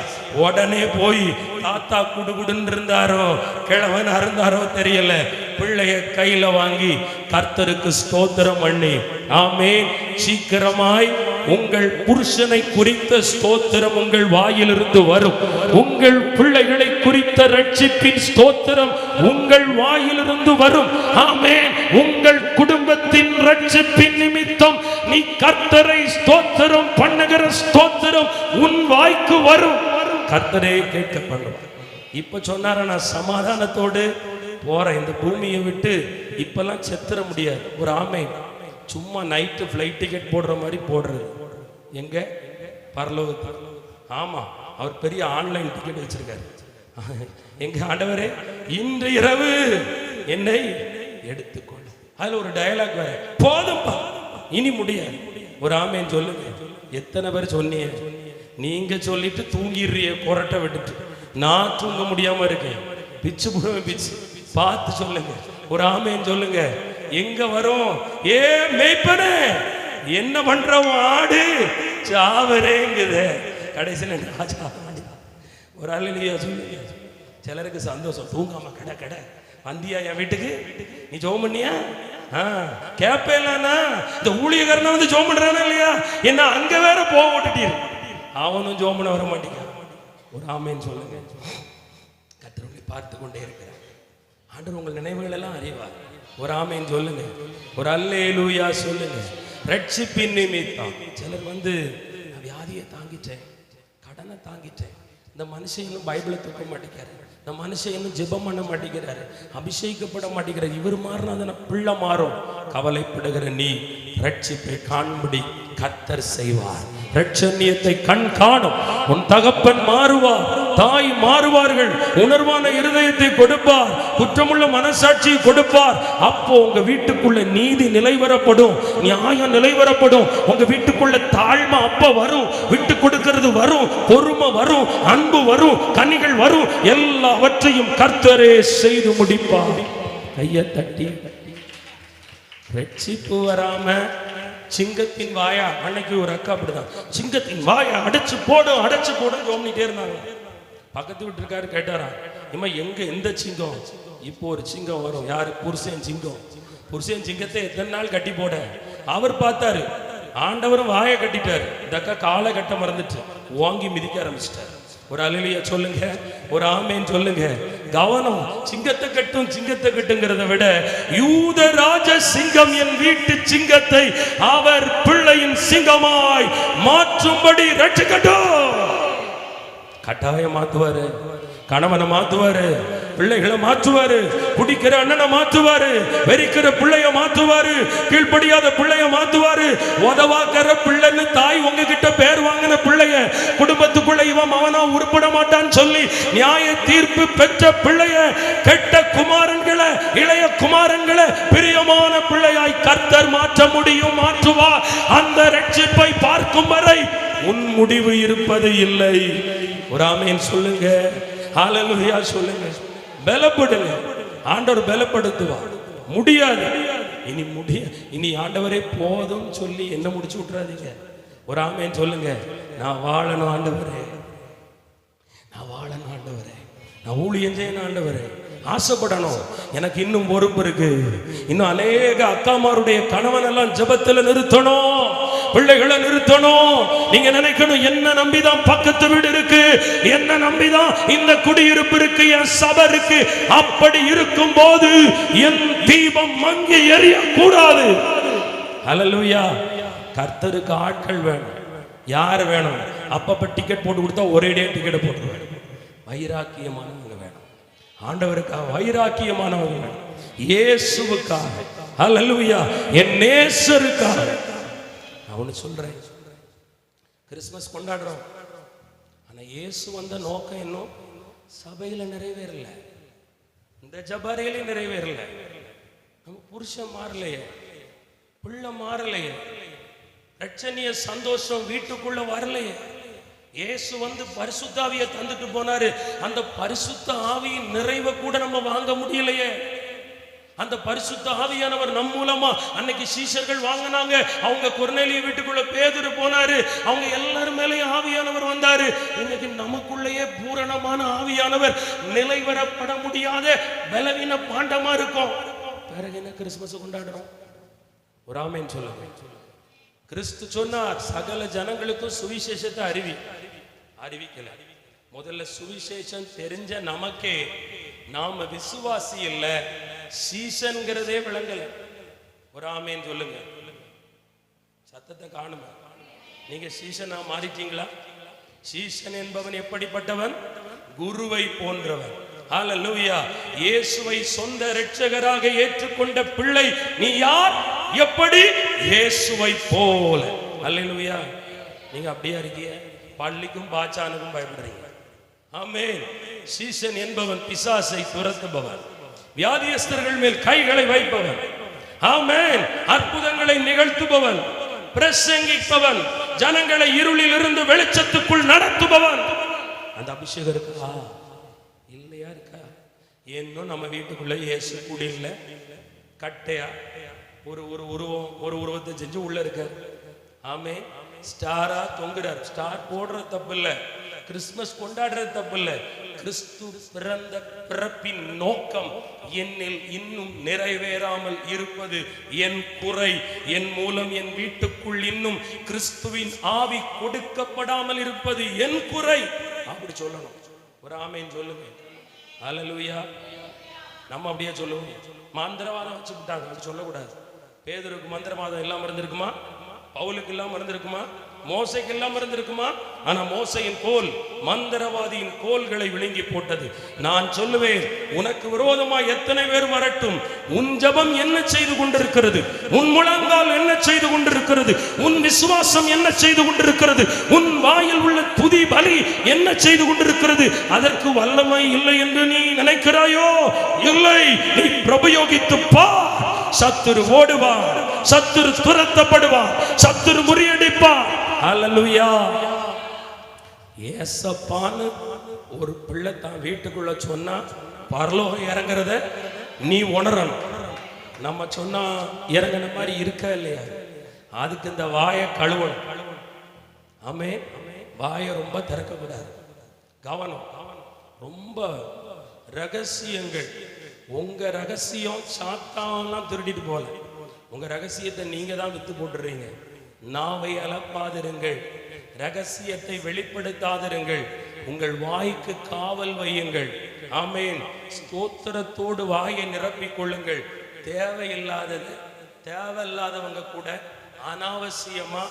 Speaker 1: உடனே போய் தாத்தா குடுகுடுன்னு இருந்தாரோ கிழவன் அருந்தாரோ தெரியல, பிள்ளைய கையில வாங்கி கர்த்தருக்கு ஸ்தோத்திரம் பண்ணி, ஆமென், சீக்கிரமாய் உங்கள் புருஷனை குறித்த ஸ்தோத்திரம் உங்கள் வாயிலிருந்து வரும். உங்கள் பிள்ளைகளை குறித்த ரட்சிப்பின் ஸ்தோத்திரம் உங்கள் வாயிலிருந்து வரும். ஆமென். உங்கள் குடும்பத்தின் ரட்சிப்பின் நிமித்தம் நீ கர்த்தரை ஸ்தோத்திரம் பண்ணுகிற ஸ்தோத்திரம் உன் வாய்க்கு வரும். கர்த்தரே கேட்க பண்ணுவார். இப்ப சொன்னார, நான் சமாதானத்தோடு போறேன், இந்த பூமியை விட்டு இப்பெல்லாம் செத்துற முடியாது. ஒரு ஆமை சும்மா நைட்டு ஃப்ளைட் டிக்கெட் போடுற மாதிரி போடுறது எங்க? பரலோகத்தில். ஆமா, அவர் பெரிய ஆன்லைன் டிக்கெட் வச்சிருக்காரு. எங்க ஆண்டவரே, இன்று இரவு என்னை எடுத்துக்கொள்ள. அதுல ஒரு டயலாக் வேற, போதும்பா இனி முடியாது. ஒரு ஆமேன் சொல்லுங்க. எத்தனை பேர் சொன்னீங்க? நீங்க சொல்லிட்டு தூங்கிடுறிய கொரட்டை விட்டுட்டு, நான் தூங்க முடியாம இருக்கேன். பிச்சு புடுவேன், பிச்சு பார்த்து சொல்லுங்க. ஒரு ஆமேன் சொல்லுங்க. எங்க வரும்? ஏ மேய்ப்பனே, என்ன பண்றோம்? ஆடு சாவரேங்குது. கடைசியில் ஒரு அல்லேலூயா சொல்லுங்க. சிலருக்கு சந்தோஷம், தூங்காம கடை கடை வந்தியா என் வீட்டுக்கு, நீ ஜெபம் பண்ணியா? கேப்பேலனா இந்த ஊழியக்காரனை வந்து ஜெபம் பண்றானா இல்லையா? என்ன அங்க வேற போக விட்டுட்டீரு, அவனும் ஜெபம் பண்ண வர மாட்டேங்க. ஒரு ஆமேன்னு சொல்லுங்க. கர்த்தரை பார்த்து கொண்டே இருக்கிறார். ஆண்டவர் உங்கள் நினைவுகள் எல்லாம் அறிவார். ஒரு ஆமேன்னு சொல்லுங்க. ஒரு அல்லேலூயா சொல்லுங்க. ரட்சிப்பின் நிமித்தம் சிலர் வந்து வியாதியை தாங்கிட்டேன், கடனை தாங்கிட்டேன், இந்த மனுஷன் இன்னும் பைபிளை தூக்க மாட்டேங்கிறாரு, இந்த மனுஷன் இன்னும் ஜெபம் பண்ண மாட்டேங்கிறாரு, அபிஷேகப்பட மாட்டேங்கிறாரு, இவர் மாறினா பிள்ளை மாறும். கவலைப்படுகிற நீ ரட்சிப்பை காண்படி கர்த்தர் செய்வார். ரட்சணியத்தை கண் காணும். உன் தகப்பன் மாறுவார், தாய் மாறுவார்கள். உணர்வான இருதயத்தை கொடுப்பார், குற்றமுள்ள மனசாட்சியை கொடுப்பார். அப்போ உங்க வீட்டுக்குள்ள நீதி நிலைவரப்படும், நியாயம் நிலைவரப்படும். உங்க வீட்டுக்குள்ள தாழ்மை அப்ப வரும், விட்டு கொடுக்கிறது வரும், பொறுமை வரும், அன்பு வரும், கனிகள் வரும். எல்லாவற்றையும் கர்த்தரே செய்து முடிப்பார். கையை தட்டி. ரட்சிப்பு வராம சிங்கத்தின் வாயா, அன்னைக்கு ஒரு அக்கா அப்படிதான், சிங்கத்தின் வாயா அடைச்சு போடும் அடைச்சு போடும் ஜோம்னிட்டே இருந்தாங்க. பக்கத்து வீட்டு இருக்காரு, கேட்டாரா, இம்மா எங்க எந்த சிங்கம்? இப்போ ஒரு சிங்கம் வரும். யாரு? புருஷன் சிங்கம். புருஷன் சிங்கத்தை எத்தனை நாள் கட்டி போட அவர் பார்த்தாரு. ஆண்டவரும் வாயை கட்டிட்டாரு. இந்த அக்கா காலை கட்ட மறந்துட்டு வாங்கி மிதிக்க ஆரம்பிச்சிட்டாரு. ஒரு அல்லேலூயா சொல்லுங்க. ஒரு ஆமேன் சொல்லுங்க. கவனம். சிங்கத்தை கட்டும் சிங்கத்தை கட்டுங்கிறத விட யூத ராஜ சிங்கம் என் வீட்டு சிங்கத்தை அவர் பிள்ளையின் சிங்கமாய் மாற்றும்படி ரட்சிக்கட்டும். கட்டாயம் மாத்துவாரு. கணவனை மாத்துவாரு, பிள்ளைகளை மாற்றுவாரு, குடிக்கிற அண்ணனை மாற்றுவாரு, வெறிக்கிற பிள்ளைய மாற்றுவாரு, கீழ்ப்படியாத பிள்ளைய மாற்றுவாரு. உதவாக்கிற பிள்ளைன்னு தாய் உங்ககிட்ட பேர் வாங்கின பிள்ளைய குடும்பத்துக்குள்ள இவன் அவனா உருப்பட மாட்டான்னு சொல்லி நியாய தீர்ப்பு பெற்ற பிள்ளைய, கெட்ட குமாரன்களை, இளைய குமாரன்களை பிரியமான பிள்ளையாய் கர்த்தர் மாற்ற முடியும், மாற்றுவார். அந்த ரட்சிப்பை பார்க்கும் வரை உன் முடிவு இருப்பது இல்லை. ஒரு ஆமேன் சொல்லுங்க. ஹல்லேலூயா சொல்லுங்க. பலப்படுங்க. ஆண்டவர் பலப்படுத்துவார். முடியாது இனி ஆண்டவரே போதும் சொல்லி என்ன முடிச்சு விட்டுறாதீங்க. ஒரு ஆமேன் சொல்லுங்க. நான் வாழணும் ஆண்டவரே, நான் வாழணும் ஆண்டவரே, நான் ஊழியம் செய்யணும் ஆண்டவரே, ஆசைப்படணும். எனக்கு இன்னும் பொறுப்பு இருக்கு. இன்னும் அநேக அக்காமாருடைய கணவன் எல்லாம் ஜெபத்துல நிறுத்தணும், பிள்ளைகளை நிறுத்தணும். நீங்க நினைக்கணும், என்ன நம்பிதான் பக்கத்து வீடு இருக்கு, என்ன நம்பிதான் இந்த குடியிருப்பு இருக்கு, என் சபை இருக்கு. அப்படி இருக்கும் போது என் தீபம் மங்கி எரிய கூடாது. ஹல்லேலூயா. கர்த்தருக்கு ஆட்கள் வேணும். யார் வேணும்? அப்பப்ப டிக்கெட் போட்டு கொடுத்தா ஒரேடியே டிக்கெட் போட்டுருவேன். வைராக்கியமானவங்க வேணும். ஆண்டவருக்காக வைராக்கியமானவங்க வேணும். இயேசுவுக்காக, ஹல்லேலூயா, என் நேசருக்காக. நான் ஒன்று சொல்றேன். கிறிஸ்மஸ் கொண்டாடுறோம், ஆனா இயேசு வந்த நோக்கம் இன்னும் சபையில நிறைவேறல, இந்த ஜபாரையில நிறைவேறல, நம்ம புருஷன் மாறலையே, பிள்ளை மாறலையே, ரட்சணிய சந்தோஷம் வீட்டுக்குள்ள வரலையே. இயேசு வந்து பரிசுத்த ஆவியை தந்துட்டு போனாரு, அந்த பரிசுத்த ஆவியின் நிறைவை கூட நம்ம வாங்க முடியலையே. அந்த பரிசுத்த ஆவியானவர் நம் மூலமா அன்னைக்கு சீஷர்கள் வாங்கினாங்க, அவங்க கொர்நேலிய வீட்டுக்குள்ள பேதுரு போனாரு, அவங்க எல்லாரும் மேலேயும் ஆவியானவர் வந்தாரு. இன்னைக்கு நமக்குள்ளேயே பூரணமான ஆவியானவர் நிலைவரப்பட முடியாத பலவீன பாண்டமா இருக்கும். பிறகு என்ன கிறிஸ்துமஸ் கொண்டாடுறோம்? ஒரு ஆமென் சொல்லுங்க. கிறிஸ்து சொன்னார், சகல ஜனங்களுக்கும் சுவிசேஷத்தை அறிவிக்கல. முதல்ல சுவிசேஷம் தெரிஞ்ச நமக்கே நாம விசுவாசி இல்ல, சீசன்கிறதே விளங்கல. ஒரு ஆமென் சொல்லுங்க. சத்தத்தை காணுங்க. நீங்க சீசனா மாறிட்டீங்களா? சீசன் என்பவன் எப்படிப்பட்டவன்? குருவை போன்றவன். ஹல்லேலூயா. இயேசுவை சொந்த இரட்சகராக ஏற்றுக்கொண்ட பிள்ளை நீ யார்? எப்படி? இயேசுவை போல. ஹல்லேலூயா. நீங்க அப்படியே இருக்கீங்க, பள்ளிக்கும் பாச்சானுக்கும் பயப்படுறீங்க. ஆமென். சீசன் என்பவன் பிசாசை துரத்துபவன், வியாதியஸ்தர்கள் மேல் கைகளை வைப்பவன், ஆமென், அற்புதங்களை நிகழ்த்துபவன், பிரசங்கிப்பவன், ஜனங்களை இருளில் இருந்து வெளிச்சத்துக்குள் நடத்துபவன். அந்த அபிஷேகம் இருக்கா இல்லையா? இருக்கா? இன்னும் நம்ம வீட்டுக்குள்ள இயேசு கூடி இல்ல, கட்டையா ஒரு உருவத்தை செஞ்சு உள்ள இருக்காரு. ஆமென். ஸ்டாரா தொங்குறார். ஸ்டார் போடுறது தப்பு இல்ல, கிறிஸ்துமஸ் கொண்டாடுறது தப்பு இல்ல. கிறிஸ்து பிறந்த பிறப்பின் நோக்கம் என்னில் இன்னும் நிறைவேறாமல் இருப்பது என் குறை. என் மூலம் என் வீட்டுக்குள் இன்னும் கிறிஸ்துவின் ஆவி கொடுக்கப்படாமல் இருப்பது என் குறை. அப்படி சொல்லணும். ஒரு ஆமென் சொல்லுங்க. ஹல்லேலூயா. நம்ம அப்படியே சொல்லுவோம். மந்திரவாதம் வச்சுக்கிட்டாங்க, அப்படி சொல்லக்கூடாது. பேதுருக்கு மந்திரவாதம் எல்லாம் இருந்திருக்குமா? பவுலுக்கு எல்லாம் இருந்திருக்குமா? மோசைக்கு எல்லாம் இருந்திருக்குமா? ஆனா மோசையின் கோல் மந்திரவாதியின் கோல்களை விழுங்கி போட்டது. நான் சொல்லுவேன், உனக்கு விரோதமா எத்தனை பேர் வரட்டும், உன் ஜெபம் என்ன செய்து கொண்டிருக்கிறது? உன் முழங்கால் என்ன செய்து கொண்டிருக்கிறது? உன் விசுவாசம் என்ன செய்து கொண்டிருக்கிறது? உன் வாயில் உள்ள துதி பலி என்ன செய்து கொண்டிருக்கிறது? அதற்கு வல்லமை இல்லை என்று நீ நினைக்கிறாயோ? இல்லை. நீ பிரபயோகித்து பார். சத்துரு ஓடுவார், சத்துரு துரத்தப்படுவார், சத்துரு முறியடிப்பார். ஹல்லேலூயா. ஏசப்பான்னு ஒரு பிள்ளை தான் வீட்டுக்குள்ள சொன்னா பரலோகம் இறங்குறத நீ உணரணும். நம்ம சொன்னா இறங்கின மாதிரி இருக்க இல்லையா? அதுக்கு இந்த வாயை கழுவணும். ஆமென். வாயை ரொம்ப திறக்க கூடாது. கவனம். ரொம்ப ரகசியங்கள். உங்க ரகசியம் சாத்தான்லாம் திருடிட்டு போல. உங்க ரகசியத்தை நீங்க தான் வித்து போட்டுறீங்க. நாவை அளப்பாதிருங்கள், ரகசியத்தை வெளிப்படுத்தாதிருங்கள், உங்கள் வாய்க்கு காவல் வையுங்கள். ஆமென். ஸ்தோத்திரத்தோடு வாயை நிரப்பிக் கொள்ளுங்கள். தேவையில்லாதவங்க கூட அனாவசியமா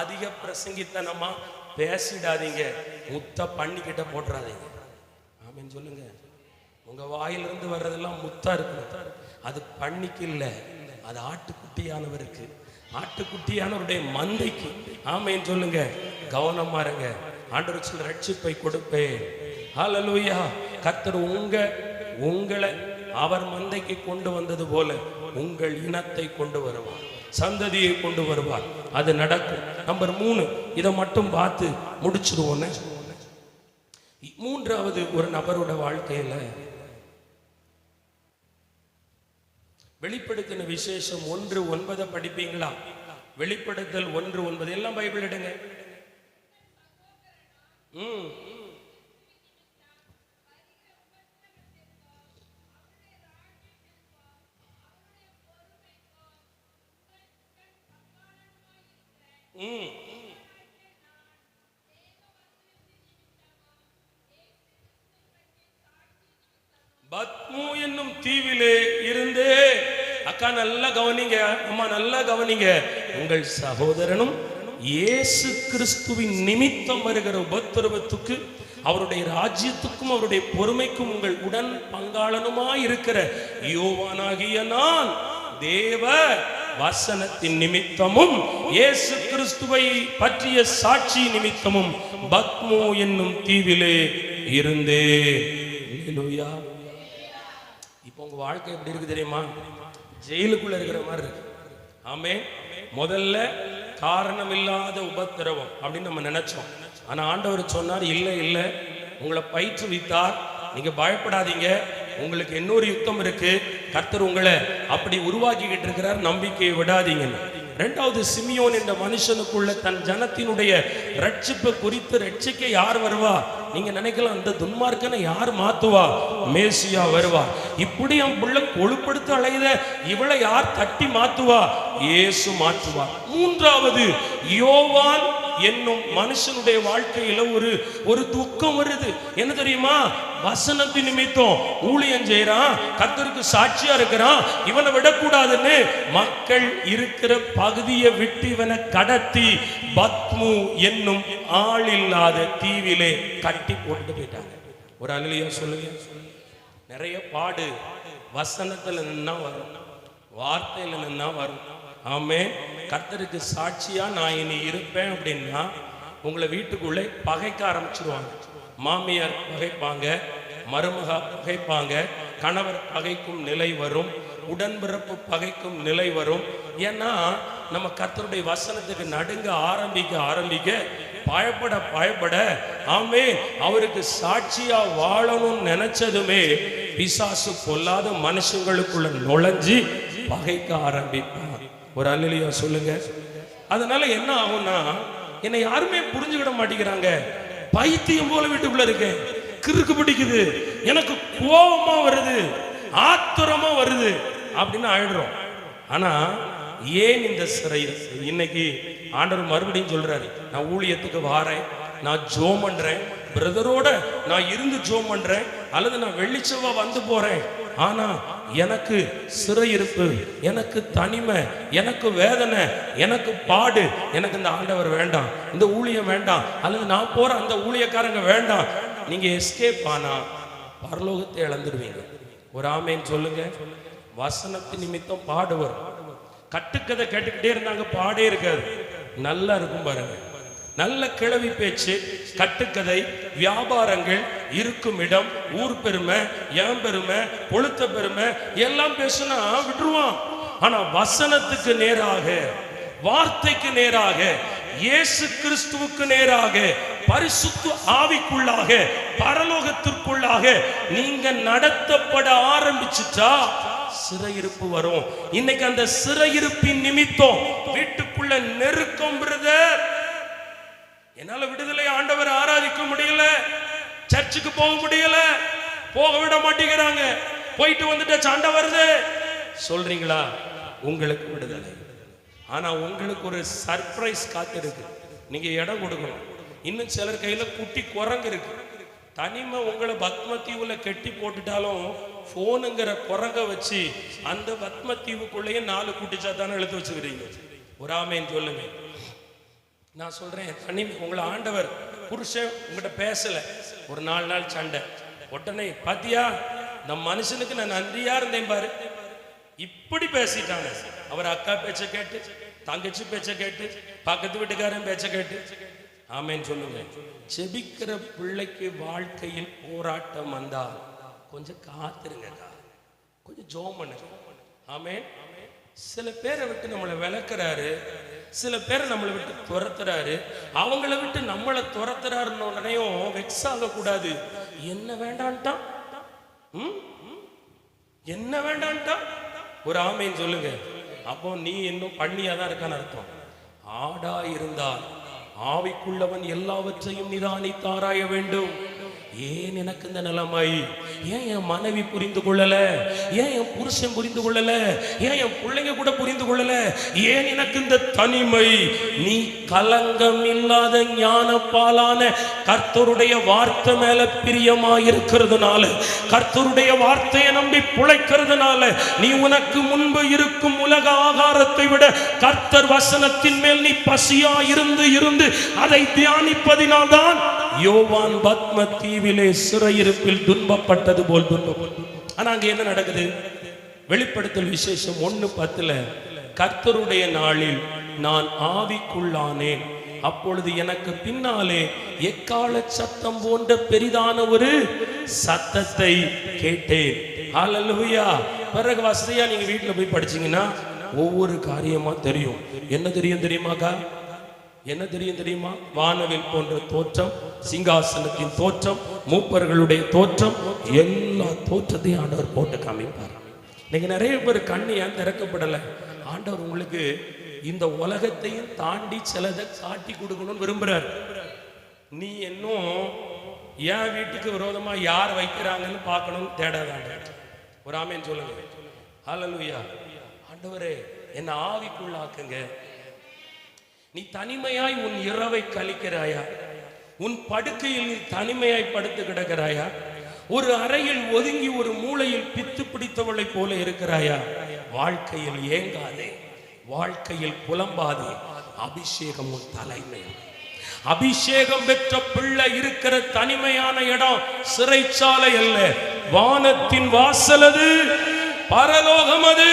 Speaker 1: அதிக பிரசங்கித்தனமா பேசிடாதீங்க. முத்த பண்ணிக்கிட்ட போட்டுறாதீங்க. ஆமென் சொல்லுங்க. உங்க வாயிலிருந்து வர்றதெல்லாம் முத்தா இருக்கணும். அது பண்ணிக்கு இல்ல, அது ஆட்டுக்குட்டியானவருக்கு, ஆட்டுக்குட்டியானவருடைய மந்தைக்கு. ஆமென் சொல்லுங்க. கவனமா இருங்க. ஆண்டவர் சொல்ற ரட்சிப்பை கொடுப்பேன். ஹல்லேலூயா. கர்த்தர் உங்களை அவர் மந்தைக்கு கொண்டு வந்தது போல உங்கள் இனத்தை கொண்டு வருவார், சந்ததியை கொண்டு வருவார். அது நடக்கும். நம்பர் 3, இதை மட்டும் பார்த்து முடிச்சிருவோன்னு. மூன்றாவது, ஒரு நபரோட வாழ்க்கையில வெளிப்படுத்தின விசேஷம் 1:9 படிப்பீங்களா? வெளிப்படுத்தல் 1:9 எல்லாம் பைபிள் எடுங்க. பத்மு என்னும் தீவிலே இருந்தே, அக்கா நல்லா கவனிங்க, அம்மா நல்லா கவனிங்க, உங்கள் சகோதரனும் இயேசு கிறிஸ்துவின் நிமித்தம் வருகிற உபத்திரவத்துக்கு, அவருடைய ராஜ்யத்துக்கும் அவருடைய பொறுமைக்கும் உங்கள் உடன் பங்காளனுமாய் இருக்கிற யோவானாகிய நான் தேவ வசனத்தின் நிமித்தமும் இயேசு கிறிஸ்துவை பற்றிய சாட்சி நிமித்தமும் பத்மு என்னும் தீவிலே இருந்தேன். அல்லேலூயா. இப்போ உங்க வாழ்க்கை எப்படி இருக்கு தெரியுமா? ஜெயிலுக்குள்ள இருக்கிற மாதிரி இருக்கு. ஆமென். முதல்ல காரணம் இல்லாத உபத்திரவம் அப்படின்னு நம்ம நினைச்சோம். ஆனா ஆண்டவர் சொன்னார், இல்ல இல்ல, உங்களை பயிற்றுவித்தார், நீங்க பயப்படாதீங்க, உங்களுக்கு இன்னொரு யுத்தம் இருக்கு, கர்த்தர் உங்களை அப்படி உருவாக்கிக்கிட்டு இருக்கிறார், நம்பிக்கையை விடாதீங்கன்னு. இரண்டாவது, சிமியோன் என்ற மனுஷனுக்குள்ள தன் ஜனத்தினுடைய ரட்சிப்பு குறித்து, ரட்சிக்க யார் வருவா? நீங்க நினைக்கலாம், அந்த துன்மார்க்கனை யார் மாத்துவா? மேசியா வருவா. இப்படி அவன் புள்ள கொழுப்படுத்த அலைத இவளை யார் தட்டி மாத்துவா? இயேசு மாற்றுவா. மூன்றாவது, யோவான் என்னும் மனுஷனுடைய வாழ்க்கையில ஒரு துக்கம் வருது. என்ன தெரியுமா? வசனத்தின் நிமித்தம் ஊழியம் செய்யறான், கர்த்தருக்கு சாட்சியா இருக்கிறான், இவனை விடக்கூடாதுன்னு மக்கள் இருக்கிற பகுதியை விட்டு இவனை கடத்தி பத்மு என்னும் ஆள் இல்லாத தீவிலே கட்டி போட்டு போயிட்டாங்க. ஒரு அல்லேலூயா சொல்லுங்க. நிறைய பாடு வசனத்துல நின்னா வரும், வார்த்தையில நின்னா வரும். ஆமென். கர்த்தருக்கு சாட்சியா நான் இனி இருப்பேன் அப்படின்னா உங்களை வீட்டுக்குள்ளே பகைக்க ஆரம்பிச்சிருவாங்க. மாமியார் பகைப்பாங்க, மருமக பகைப்பாங்க, கணவர் பகைக்கும் நிலை வரும், உடன்பிறப்பு பகைக்கும் நிலை வரும். ஏன்னா நம்ம கர்த்தருடைய வசனத்துக்கு நடுங்க ஆரம்பிக்க பயப்பட ஆமென், அவருக்கு சாட்சியா வாழணும்னு நினைச்சதுமே பிசாசு பொல்லாத மனுஷங்களுக்குள்ள நுழைஞ்சி பகைக்க ஆரம்பிப்பான். ஒரு அல்லேலூயா சொல்லுங்க. அதனால என்ன ஆகும்னா, என்னை யாருமே புரிஞ்சுக்கிட மாட்டேங்கிறாங்க, பைத்தியம் போல வீட்டுக்குள்ள இருக்கேன், கிறுக்கு பிடிக்குது, எனக்கு கோபமா வருது, ஆத்திரமா வருது அப்படின்னு ஆயிடுறோம். ஆனா ஏன் இந்த சிறை? இன்னைக்கு ஆண்டவர் மறுபடியும் சொல்றாரு, நான் ஊழியத்துக்கு வாரேன், நான் ஜோம் பண்றேன், பிரதரோட நான் இருந்து ஜோம் பண்றேன், அல்லது நான் வெள்ளிச்சவா வந்து போறேன், ஆனா எனக்கு சிறையிருப்பு, எனக்கு தனிமை, எனக்கு வேதனை, எனக்கு பாடு, எனக்கு இந்த ஆண்டவர் வேண்டாம், இந்த ஊழியம் வேண்டாம், அல்லது நான் போற அந்த ஊழியக்காரங்க வேண்டாம். நீங்க எஸ்கேப் ஆனா பரலோகத்தை இழந்துடுவீங்க. ஒரு ஆமேன் சொல்லுங்க. வசனத்தின் நிமித்தம் பாடு வரும். கட்டுக்கதை கேட்டுக்கிட்டே இருந்தாங்க, பாடே இருக்காது. நல்லா இருக்கும் பாருங்க. நல்ல கிளவி பேச்சு, கட்டுக்கதை, வியாபாரங்கள், இருக்கும் இடம், ஊர் பெருமை, என் பெருமை, பொழுத்த பெருமை எல்லாம் பேசுனா விட்டுருவான். ஆனா வசனத்துக்கு நேராக, வார்த்தைக்கு நேராக, இயேசு கிறிஸ்துவுக்கு நேராக, பரிசுத்த ஆவிக்குள்ளாக, பரலோகத்திற்குள்ளாக நீங்க நடத்தப்பட ஆரம்பிச்சுட்டா சிறையிருப்பு வரும். இன்னைக்கு அந்த சிறையிருப்பின் நிமித்தம் வீட்டுக்குள்ள நெருக்கம். பிரதர், என்னால விடுதலை ஆண்டவர் ஆராதிக்க முடியல, சர்ச்சுக்கு போக முடியல, போக விட மாட்டேங்கிறாங்க, போயிட்டு வந்துட்டு சண்டை வருது சொல்றீங்களா? உங்களுக்கு விடுதலை. ஆனா உங்களுக்கு ஒரு சர்ப்ரைஸ் காத்திருக்கு, நீங்க இடம் கொடுக்கணும். இன்னும் சிலர் கையில குட்டி குரங்கு இருக்கு. தனிமை உங்களை பத்மத்தீவுல கெட்டி போட்டுட்டாலும் போனுங்கிற குரங்க வச்சு அந்த பத்மத்தீவுக்குள்ளேயே 4 குட்டிச்சாத்தான எழுத்து வச்சுக்கிறீங்க. ஒரு ஆமேன் சொல்லுங்க. நான் சொல்றேன், தனிமை உங்களை ஆண்டவர், புருஷன் உங்கள்கிட்ட பேசல, ஒரு 4 நாள் சண்டை, உடனே பாத்தியா நம் மனுஷனுக்கு நான் நன்றியா இருந்தேன் பாரு, இப்படி பேசிட்டாங்க. அவர் அக்கா பேச்ச கேட்டு, தங்கச்சி பேச்ச கேட்டு, பக்கத்து வீட்டுக்காரன் பேச்ச கேட்டு. ஆமேன் சொல்லுங்க. செபிக்கிற பிள்ளைக்கு வாழ்க்கையில் போராட்டம் வந்தால் கொஞ்சம் காத்துருங்க, கொஞ்சம் ஜோம் பண்ணுங்க. ஆமேன். சில பேரை விட்டு நம்மளை விளக்குறாரு, சில பேரை நம்மளை விட்டு துரத்துறாரு. அவங்கள விட்டு நம்மளை துரத்துறாருன்னு உடனேயும் வெக்ஸ் ஆக கூடாது. என்ன வேண்டான்ட்டான், என்ன வேண்டான்ட்டான். ஒரு ஆமேன் சொல்லுங்க. அப்போ நீ இன்னும் பண்ணியாதான் இருக்கான்னு அர்த்தம். ஆடா இருந்தால் ஆவிக்குள்ளவன் எல்லாவற்றையும் நிதானித்து ஆராய வேண்டும். ஏன் எனக்கு இந்த நிலைமை? ஏன் என் மனைவி புரிந்து கொள்ளல? ஏன் என் புருஷன் புரிந்து கொள்ளல? ஏன் என் பிள்ளைங்க கூட புரிந்து கொள்ளல? ஏன் எனக்கு இந்த தனிமை? நீ கலங்கம் இல்லாத ஞானப்பாலான கர்த்தருடைய வார்த்தை மேல பிரியமாயிருக்கிறதுனால, கர்த்தருடைய வார்த்தையை நம்பி பிழைக்கிறதுனால, நீ உனக்கு முன்பு இருக்கும் உலக ஆகாரத்தை விட கர்த்தர் வசனத்தின் மேல் நீ பசியா இருந்து இருந்து அதை தியானிப்பதினால்தான் யோவான் பத்ம தீவிலே சிறையிருப்பில் துன்பப்பட்டது போல் துன்பப்பட்டது. ஆனா அங்க என்ன நடக்குது? வெளிப்படுத்தல் விசேஷம் 1:10 கர்த்தருடைய நாளில் நான் ஆவிக்குள்ளானேன். அப்பொழுது எனக்கு பின்னாலே எக்கால சத்தம் போன்ற பெரிதான ஒரு சத்தத்தை கேட்டேன். ஹல்லேலூயா. பிறகு வசதியா நீங்க வீட்டுல போய் படிச்சீங்கன்னா ஒவ்வொரு காரியமா தெரியும். என்ன தெரியும் தெரியுமாக்கா? என்ன தெரியும் தெரியுமா? வானவில் போன்ற தோற்றம், சிங்காசனத்தின் தோற்றம், மூப்பர்களுடைய தோற்றம், எல்லா தோற்றத்தையும் ஆண்டவர் போட்டு காமிப்பார். இன்னைக்கு நிறைய பேர் கண்ணு ஏன் திறக்கப்படலை? ஆண்டவர் உங்களுக்கு இந்த உலகத்தையும் தாண்டி சிலதை காட்டி கொடுக்கணும்னு விரும்புறாரு. நீ இன்னும் என் வீட்டுக்கு விரோதமா யார் வைக்கிறாங்கன்னு பார்க்கணும்னு தேடாதாங்க. ஒரு ஆமேன் சொல்லுங்க. ஹல்லேலூயா. ஆண்டவரே என்ன ஆவிக்குள்ளாக்குங்க. நீ தனிமையாய் உன் இரவை கழிக்கிறாயா? உன் படுக்கையில் நீ தனிமையாய் படுத்து கிடக்கிறாயா? ஒரு அறையில் ஒதுங்கி ஒரு மூலையில் பித்து பிடித்தவளை போல இருக்கிறாயா? வாழ்க்கையில் ஏங்காதே, வாழ்க்கையில் புலம்பாதே. அபிஷேகம் உன் தலைமை. அபிஷேகம் பெற்ற பிள்ளை இருக்கிற தனிமையான இடம் சிறைச்சாலை அல்ல, வானத்தின் வாசல் அது, பரலோகம் அது.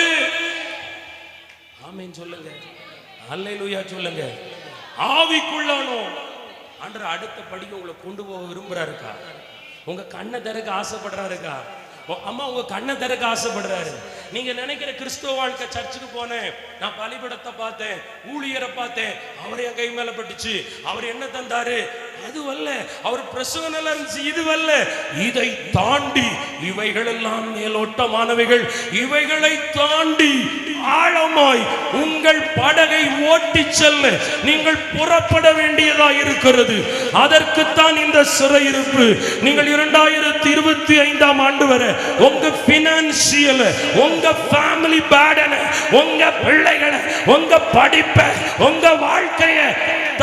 Speaker 1: ஆமென் சொல்லுங்க. அல்லேலூயா சொல்லுங்க. ஆவிக்குள்ளானோ ஆண்டவர் அடுத்த படிக்கு உங்களை கொண்டு போக விரும்புறாருக்கா? உங்க கண்ணை திறக்க ஆசைப்படுறாருக்கா? அம்மா உங்க கண்ணை திறக்க ஆசைப்படுறாரு. நீங்க நினைக்கிற கிறிஸ்துவ வாழ்க்கை, சர்ச்சுக்கு போனேன், நான் பலிபடத்தை பார்த்தேன், ஊழியரை பார்த்தேன், அவர் என் கை மேல பட்டுச்சு, அவர் என்ன தந்தாரு, அதுவல்ல. அவர் பிரசவ நல்லா இருந்துச்சு, இதுவல்ல. இதை தாண்டி இவைகள் எல்லாம் மேலோட்டமானவைகள். இவைகளை தாண்டி ஆழமாய் உங்கள் படகை ஓட்டி செல்ல நீங்கள் புறப்பட வேண்டியதா இருக்கிறது. அதற்குத்தான் இந்த சிறையிருப்பு. நீங்கள் 2025ஆம் ஆண்டு வரை உங்க பினான்சியல், உங்க ஃபேமிலி பேர்டன், உங்க பிள்ளைகளை, உங்க படிப்பை, உங்க வாழ்க்கையை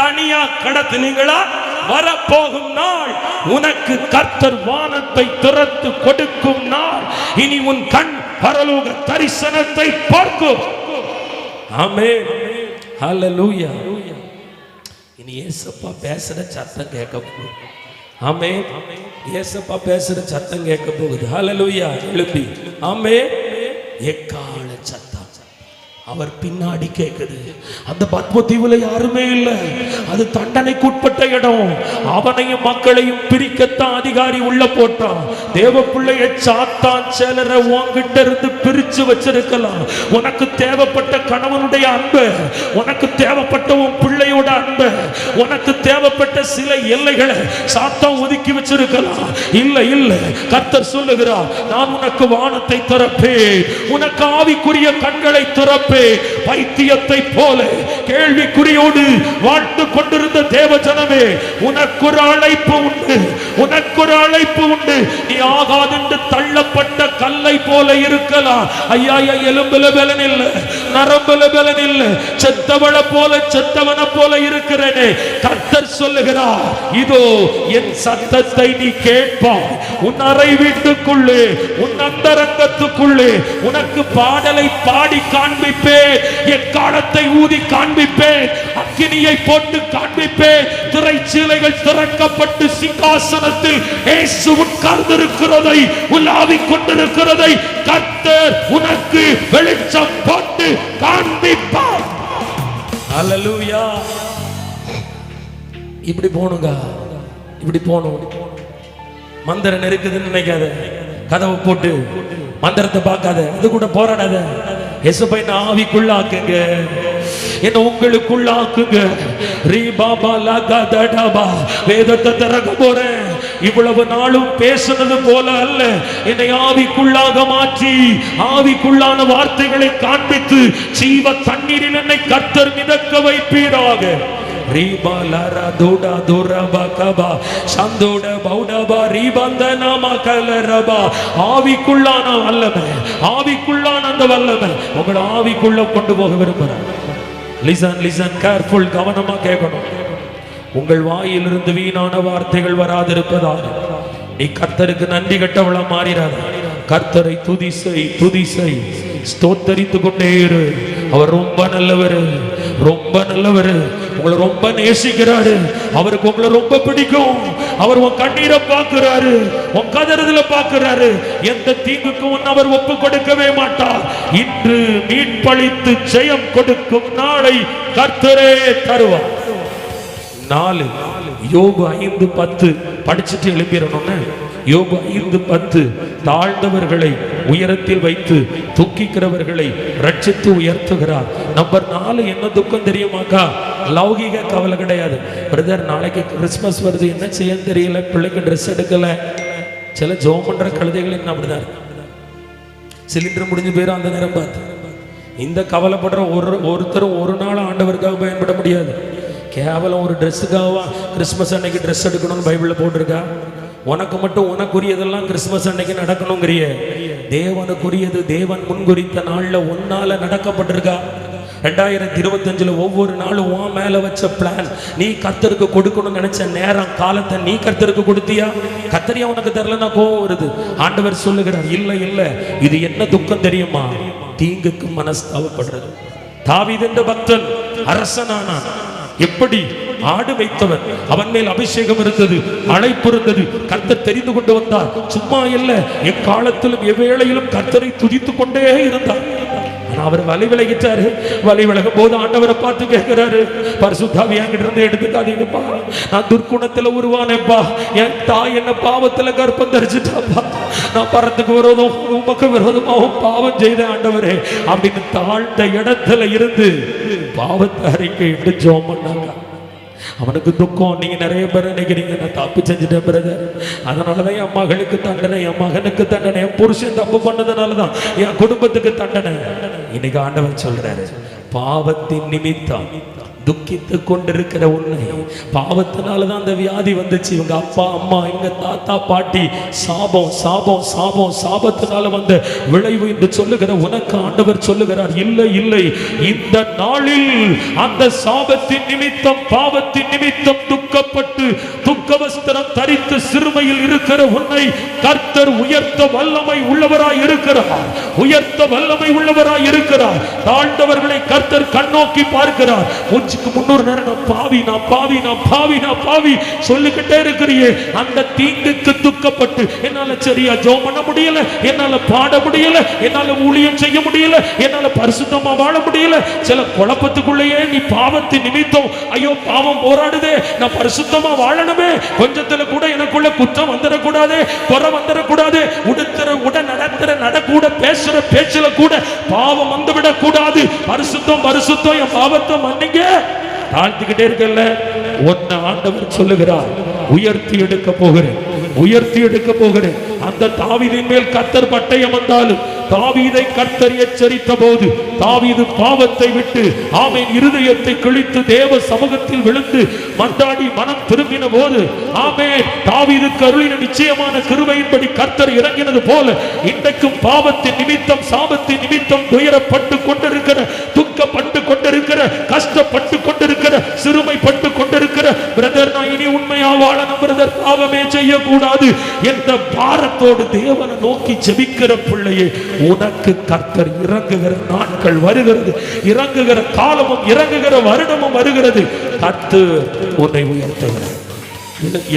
Speaker 1: தனியா கடத்துனீங்களா? வரப்போகும் நாள் உனக்கு கர்த்தர் வானத்தை திறந்து கொடுக்கும் நாள். இனி உன் கண் பரலோக தரிசனத்தை பார்க்கும். ஆமென். ஹல்லேலூயா. இனி இயேசுப்பா பேசுற சத்தம் கேட்க போகுது. ஆமென். இயேசுப்பா பேசுற சத்தம் கேட்க போகுது. ஹல்லேலூயா. எழுப்பி ஆமென். எக்கால சத்தம் அவர் பின்னாடி கேட்குது. அந்த பத்ம தீவுல யாருமே இல்லை, அது தண்டனைக்குட்பட்ட இடம். அவனையும் மக்களையும் பிரிக்கத்தான் அதிகாரி உள்ள போட்டான். தேவ பிள்ளைய சாத்தான் சிலர உன்கிட்ட இருந்து பிரிச்சு வச்சிருக்கலாம். உனக்கு தேவைப்பட்ட கணவனுடைய அன்பு, உனக்கு தேவைப்பட்ட உன் பிள்ளையோட அன்பு, உனக்கு தேவைப்பட்ட சில எல்லைகளை சாத்தான் ஒதுக்கி வச்சிருக்கலாம். இல்லை இல்லை, கர்த்தர் சொல்லுகிறார், நான் உனக்கு வானத்தை திறப்பேன், உனக்கு ஆவிக்குரிய கண்களை திறப்பேன். பைத்தியத்தை போல கேள்விக்குறியோடு வாழ்ந்து கொண்டிருந்த தேவ ஜனமே, உனக்கு ஒரு அழைப்பு உண்டு, உனக்கு ஒரு அழைப்பு உண்டு. நீ ஆகாதென்று தள்ளப்பட்ட கல்லை போல இருக்கலாம். ஐயா, எலும்புல பலன் இல்ல, நரம்புல பலன் இல்ல, செத்தவள போல செத்தவன போல இருக்கிறேனே. கர்த்தர் சொல்லுகிறார், இதோ என் சத்தத்தை நீ கேட்பாய். உன் அறை வீட்டுக்குள்ளே, உன் அந்தரங்கத்துக்குள்ளே உனக்கு பாடலை பாடி காண்பிப்பேன், எக்காலத்தை ஊதி காண்பிப்பேன், அக்கினியை போட்டு காண்பிப்பேன். திரைச்சீலைகள் திறக்கப்பட்டு சிங்காசனத்தில் இயேசு உட்கார்ந்திருக்கிறதை, உலாவிக் கொண்டிருக்கிறதை கர்த்தர் உனக்கு வெளிச்சம் போட்டு காண்பிப்பார். ஹல்லேலூயா. இப்படி போணுங்க, இப்படி போணும். மந்திரம் நெருக்குதுன்னு நினைக்காத, கதவை போட்டு மந்திரத்தை பார்க்காத, அது கூட போராடாத. இயேசுவை ஆவிக்குள்ளாக்குங்க, என்ன உங்களுக்குள்ளாக்குங்க. ரீபாபா லகதடபா. வேதத்தை திறக்க போறேன். இவ்வளவு நாளும் பேசுனது போல அல்ல, என்னை ஆவிக்குள்ளாக மாற்றி ஆவிக்குள்ளான வார்த்தைகளை காண்பித்து ஜீவ தண்ணீரில் என்னை கர்த்தர் மிதக்க வைப்பீராக. ரீபாலரா தோடா தோரபா கபா சந்தோட பௌடபா ரீபந்தனா மகலரபா. ஆவிக்குள்ளான வல்லமை, ஆவிக்குள்ளான அந்த வல்லமை உங்களை ஆவிக்குள்ள கொண்டு போக விரும்புகிறேன். Listen listen careful. கவனமா கேட்கணும். உங்கள் வாயிலிருந்து வீணான வார்த்தைகள் வராதிருப்பதாக நீ கர்த்தருக்கு நன்றி கட்டவள மாறிறாத. கர்த்தரை துதி செய், துதி செய், ஸ்தோத்தரித்து கொண்டே இரு. அவர் ரொம்ப நல்லவர், ரொம்ப நல்லவர். உங்களை ரொம்ப நேசிக்கிறாரு. அவருக்கு உங்களை ரொம்ப பிடிக்கும். அவர் உன் கண்ணீரை பார்க்கிறாரு, உன் கதறுதல பார்க்கிறாரு. எந்த தீங்குக்கும் அவர் ஒப்பு கொடுக்கவே மாட்டார். இன்று மீட்பளித்து ஜெயம் கொடுக்கும் நாளை கர்த்தரே தருவார். 4 யோபு 5:10 படிச்சுட்டு எழுப்பிடணும்னு. யோபு 5:10 தாழ்ந்தவர்களை உயரத்தில் வைத்து துக்கிக்கிறவர்களை ரட்சித்து உயர்த்துகிறார். நம்பர் 4 என்ன துக்கம் தெரியுமாக்கா? லௌகிக கவலை கிடையாது. பிரதர், நாளைக்கு கிறிஸ்மஸ் வருது, என்ன செய்ய தெரியல, பிள்ளைக்கு ட்ரெஸ் எடுக்கல. சில ஜோம் பண்ற கழுதைகள் என்ன அப்படிதான் இருக்கு. சிலிண்டர் முடிஞ்சு போயிடும் அந்த நேரம் பார்த்து. இந்த கவலைப்படுற ஒருத்தரும் ஒரு நாள் ஆண்டவருக்காக பயன்பட முடியாது. கேவலம் ஒரு ட்ரெஸ்ஸுக்காகவா கிறிஸ்மஸ் அன்னைக்கு ட்ரெஸ் எடுக்கணும்னு பைபிளில் போட்டிருக்கா? உனக்கு மட்டும் உனக்குரியதெல்லாம் கிறிஸ்மஸ் அன்னைக்கு நடக்கணுங்கிறிய. தேவனுக்குரியது தேவன் முன்குறித்த நாளில் ஒன்னால நடக்கப்பட்டிருக்கா. 2025 ஒவ்வொரு நாளும் உன் மேல வச்ச பிளான், நீ கர்த்தருக்கு கொடுக்கணும்னு நினைச்ச நேரம் காலத்தை நீ கர்த்தருக்கு கொடுத்தியா? கர்த்தரியா உனக்கு தரலன்னா கோவம் வருது. ஆண்டவர் சொல்லுகிறார், இல்ல இல்ல, இது என்ன துக்கம் தெரியுமா? தீங்குக்கு மனஸ்தாபப்படுறது. தாவீது என்ற பக்தன் அரசனானான். எப்படி? ஆடு வைத்தவன், அவன் மேல் அபிஷேகம் இருந்தது, அழைப்பு இருந்தது, கர்த்தர் தெரிந்து கொண்டு வந்தார். சும்மா இல்ல, எக்காலத்திலும் எவ்வேளையிலும் கர்த்தரை துதித்துக் கொண்டே இருந்தார். அவர் வழி விலகிட்டாரு. வழி விலகும் போது ஆண்டவரை பார்த்து கேட்கிறாரு, பரிசுத்தாவி என்கிட்ட இருந்து எடுத்துக்காதீங்கப்பா, நான் துர்க்குணத்துல உருவானேப்பா, என் தாய் என்ன பாவத்துல கர்ப்பம் தரிச்சுட்டாப்பா, நான் பரத்துக்கு விரோதம் உமக்கு விரோதமாகவும் பாவம் செய்த ஆண்டவரே அப்படின்னு தாழ்ந்த இடத்துல இருந்து பாவத்தை அறிக்கையிட்டு ஜெபம் பண்ணாங்க. அவனுக்கு துக்கம். நீங்க நிறைய பேர் நினைக்கிறீங்க நான் தப்பு செஞ்சுட்டேன் பிரதர், அதனாலதான் என் மகளுக்கு தண்டனை, என் மகனுக்கு தண்டனை, என் புருஷன் தப்பு பண்ணதுனாலதான் என் குடும்பத்துக்கு தண்டனை. இன்னைக்கு ஆண்டவர் சொல்றாரு, பாவத்தின் நிமித்தம் துக்கித்து கொண்டிருக்கிற உன்னை, பாவத்தினாலதான் அந்த வியாதி வந்துச்சு. இவங்க அப்பா அம்மா, இவங்க தாத்தா பாட்டி சாபம் சாபம் சாபம் சாபத்தினால வந்த விளைவு என்று சொல்லுகிற உனக்கு ஆண்டவர் சொல்லுகிறார், இல்லை இல்லை, இந்த நாளில் அந்த சாபத்தின் நிமித்தம் பாவத்தின் நிமித்தம் துக்கப்பட்டு துக்கவஸ்திரம் தரித்து சிறுமையில் இருக்கிற உன்னை கர்த்தர் உயர்த்த வல்லமை உள்ளவராய் இருக்கிறார். உயர்த்த வல்லமை உள்ளவராய் இருக்கிறார். தாழ்ந்தவர்களை கர்த்தர் கண்ணோக்கி பார்க்கிறார். முன்னூறு நேரம் நான் பாவி, நான் பாவி, நான் பாவி, நான் பாவி சொல்லிக்கிட்டே இருக்கிறியே. அந்த தீங்குக்கு துக்கப்பட்டு என்னால சரியா ஜெபம் பண்ண முடியல, என்னால பாட முடியல, என்னால ஊழியம் செய்ய முடியல, என்னால பரிசுத்தமா வாழ முடியல. சில குழப்பத்துக்குள்ளேயே நீ பாவத்தின் நிமித்தம், ஐயோ பாவம் போராடுதே, நான் பரிசுத்தமா வாழணுமே, கொஞ்சத்துல கூட எனக்குள்ள குற்றம் வந்துடக்கூடாது, குறை வந்துடக்கூடாது, நடத்துற நடக்கூட பேசுற பேச்சுல கூட பாவம் வந்துவிடக் கூடாது, பரிசுத்தம் பரிசுத்தம், என் பாவத்தை மன்னிங்க தாழ்த்திக்கிட்டே இருக்கல. ஒன்னு ஆண்டவர் சொல்லுகிறார், உயர்த்தி எடுக்க போகிறேன், உயர்த்தி எடுக்க போகிறேன். அந்த தாவீதின் மேல் கர்த்தர் பட்டயம் வந்தாலும் தாவீதை கர்த்தர் எச்சரித்த போது தாவீது பாவத்தை விட்டு ஆமென் இருதயத்தை கிழித்து தேவ சமூகத்தில் விழுந்து மன்றாடி மனம் திரும்பின போது ஆமென் தாவீதுக்கு அருளின நிச்சயமான கிருபையின்படி கர்த்தர் இறங்கினது போல இன்றைக்கும் பாவத்தின் நிமித்தம் சாபத்தின் நிமித்தம் துயரப்பட்டு கொண்டிருக்கிற, துக்கப்பட்டு கொண்டிருக்கிற, கஷ்டப்பட்டு கொண்டிருக்கிற, சிறுமைப்பட்டு கொண்டிருக்கிற பிரதர், நான் இனி உண்மையா வாழணும் பிரதர், பாவமே செய்யக்கூடாது என்ற பாரத்தோடு தேவனை நோக்கி ஜெபிக்கிற பிள்ளையே, உனக்கு கர்த்தர் இறங்குகிற நாட்கள் வருகிறது, இறங்குகிற காலமும் இறங்குகிற வருடமும் வருகிறது. கர்த்தர் உன்னை உயர்த்துகிறார்.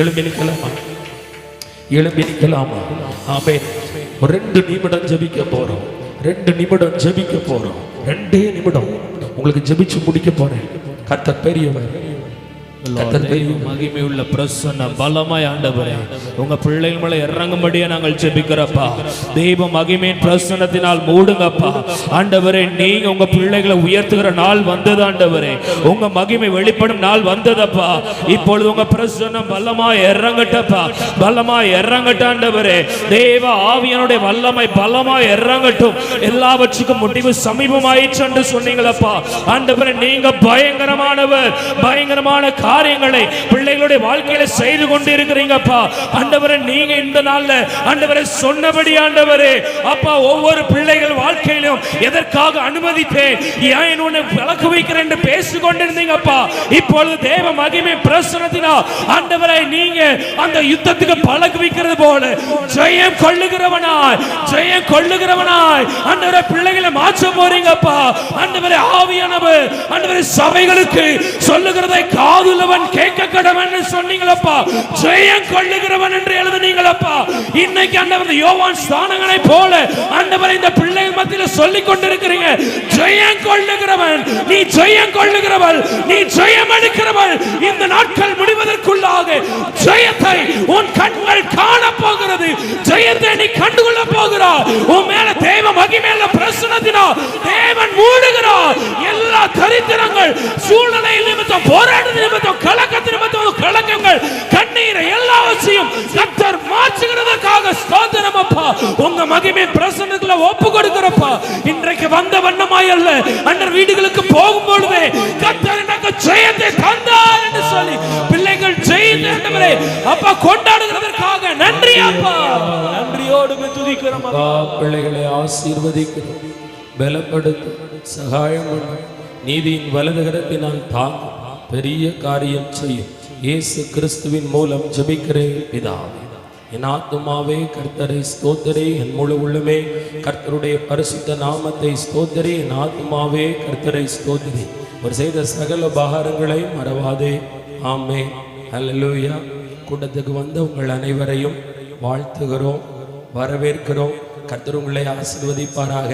Speaker 1: எழும்பி நிற்கலாமா? எழும்பி நிற்கலாமா? ஆமென். 2 நிமிடம் ஜெபிக்க போறோம், 2 நிமிடம் ஜெபிக்க போறோம், 2 நிமிடம் உங்களுக்கு ஜெபிச்சு முடிக்க போறேன். கர்த்தர் பெரியவர்,
Speaker 2: மகிமை உள்ள பிரசன்ன பலமாய் ஆண்டவரே உங்க பிள்ளைகள் மேல இறங்கும்படியா நாங்கள் ஜெபிக்கிறப்பா. தெய்வ மகிமையின் பிரசன்னத்தினால் மூடுங்கப்பா ஆண்டவரே. நீங்க உங்க பிள்ளைகளை உயர்த்துகிற நாள் வந்தது ஆண்டவரே, உங்க மகிமை வெளிப்படும் நாள் வந்ததப்பா. இப்பொழுது உங்க பிரசன்னம் பலமாய் இறங்கட்டப்பா, பலமாய் இறங்கட்ட ஆண்டவரே. தேவ ஆவியனுடைய வல்லமை பலமாய் இறங்கட்டும். எல்லாவற்றுக்கும் முடிவு சமீபமாயிற்று என்று சொன்னீங்களப்பா ஆண்டவரே. நீங்க பயங்கரமானவர், பயங்கரமான காரியங்களை பிள்ளைகளுடைய வாழ்க்கையில செய்து கொண்டிருக்கிறீங்கப்பா ஆண்டவரே. நீங்க இந்த நாள்ல ஆண்டவரே சொன்னபடி ஆண்டவரே அப்பா ஒவ்வொரு பிள்ளைகள் வாழ்க்கையிலும் எதற்காக அனுமதிப்பேன், ஏன் உன்னை விலக்கு வைக்கிறேன் என்று பேச பேசிக் கொண்டிருந்தீங்கப்பா. இப்பொழுது தேவ மகிமை பிரசன்னத்தினால் ஆண்டவரை நீங்க அந்த யுத்தத்துக்கு பழகுவிக்கிறது போல ஜெயம் கொள்ளுகிறவனாய் ஆண்டவரை பிள்ளைகளை மாற்ற போறீங்கப்பா. ஆண்டவரை ஆவியானவர் ஆண்டவரை சபைகளுக்கு சொல்லுகிறதை காதுள்ளவன் கேட்க கடவன் சொன்னீங்களப்பா. ஜெயம் கொள்ளுகிறவன் என்று எழுதுனீங்களப்பா. இன்னைக்கு ஆண்டவர் யோவான் ஸ்தானங்களை போல ஆண்டவரை இந்த பிள்ளைகள் மத்தியில் சொல்லிக் கொண்டிருக்கிறீங்க. ஜெயம் கொள்ளுகிறவன், நீ ஜெயம் கொள்ளுகிறவள், நீ ஜெயம் அளிக்கிறவள். இந்த நாட்கள் முடிவதற்குள்ளாக ஜெயத்தை உன் கண்கள் காண போகிறது. ஜெயத்தை நீ கண்டுகொள்ள போகிறார். உன் மேல தேவ மகிமையுள்ள பிரசன்னத்தினால் தேவன் மூடுகிறார். எல்லா தரித்திரங்கள், சூழ்நிலை நிமித்தம், போராட்ட நிமித்தம், கலக்கத்தின் நிமித்தம், கலக்கங்கள், கண்ணீரை எல்லாவற்றையும் கர்த்தர் மாற்றுகிறதற்காக ஸ்தோத்திரம் அப்பா. உங்க மகிமை பிரசன்னத்துல ஒப்பு கொடுக்கிறப்பா. இன்றைக்கு வந்த வண்ணமாய் அல்ல, அண்டர் வீடுகளுக்கு போகும் பொழுதே கர்த்தர் எனக்கு ஜெயத்தை தந்தார் என்று சொல்லி பிள்ளைகள் ஜெயத்தை அப்பா கொண்டாடுகிறதற்காக நன்றி அப்பா. நன்றியோடு துதிக்கிறோம் அப்பா.
Speaker 1: பிள்ளைகளை ஆசீர்வதிக்கிறோம், பலப்படுத்தும், சகாயம் பண்ணும், நீதியின் வலது கரத்தினால் தாங்கும், பெரிய காரியம் செய்யும். இயேசு கிறிஸ்துவின் மூலம் ஜெபிக்கிறேன் பிதாவே. என் ஆத்துமாவே கர்த்தரை ஸ்தோத்திரே, என் முழு உள்ளமே கர்த்தருடைய பரிசுத்த நாமத்தை ஸ்தோத்திரே. என் ஆத்துமாவே கர்த்தரை ஸ்தோத்திரே. அவர் செய்த சகல உபகாரங்களை மறவாதே. ஆமென், ஹல்லேலூயா. கூட்டத்துக்கு வந்த உங்கள் அனைவரையும் வாழ்த்துகிறோம், வரவேற்கிறோம். கர்த்தர் உங்களை ஆசீர்வதிப்பாராக.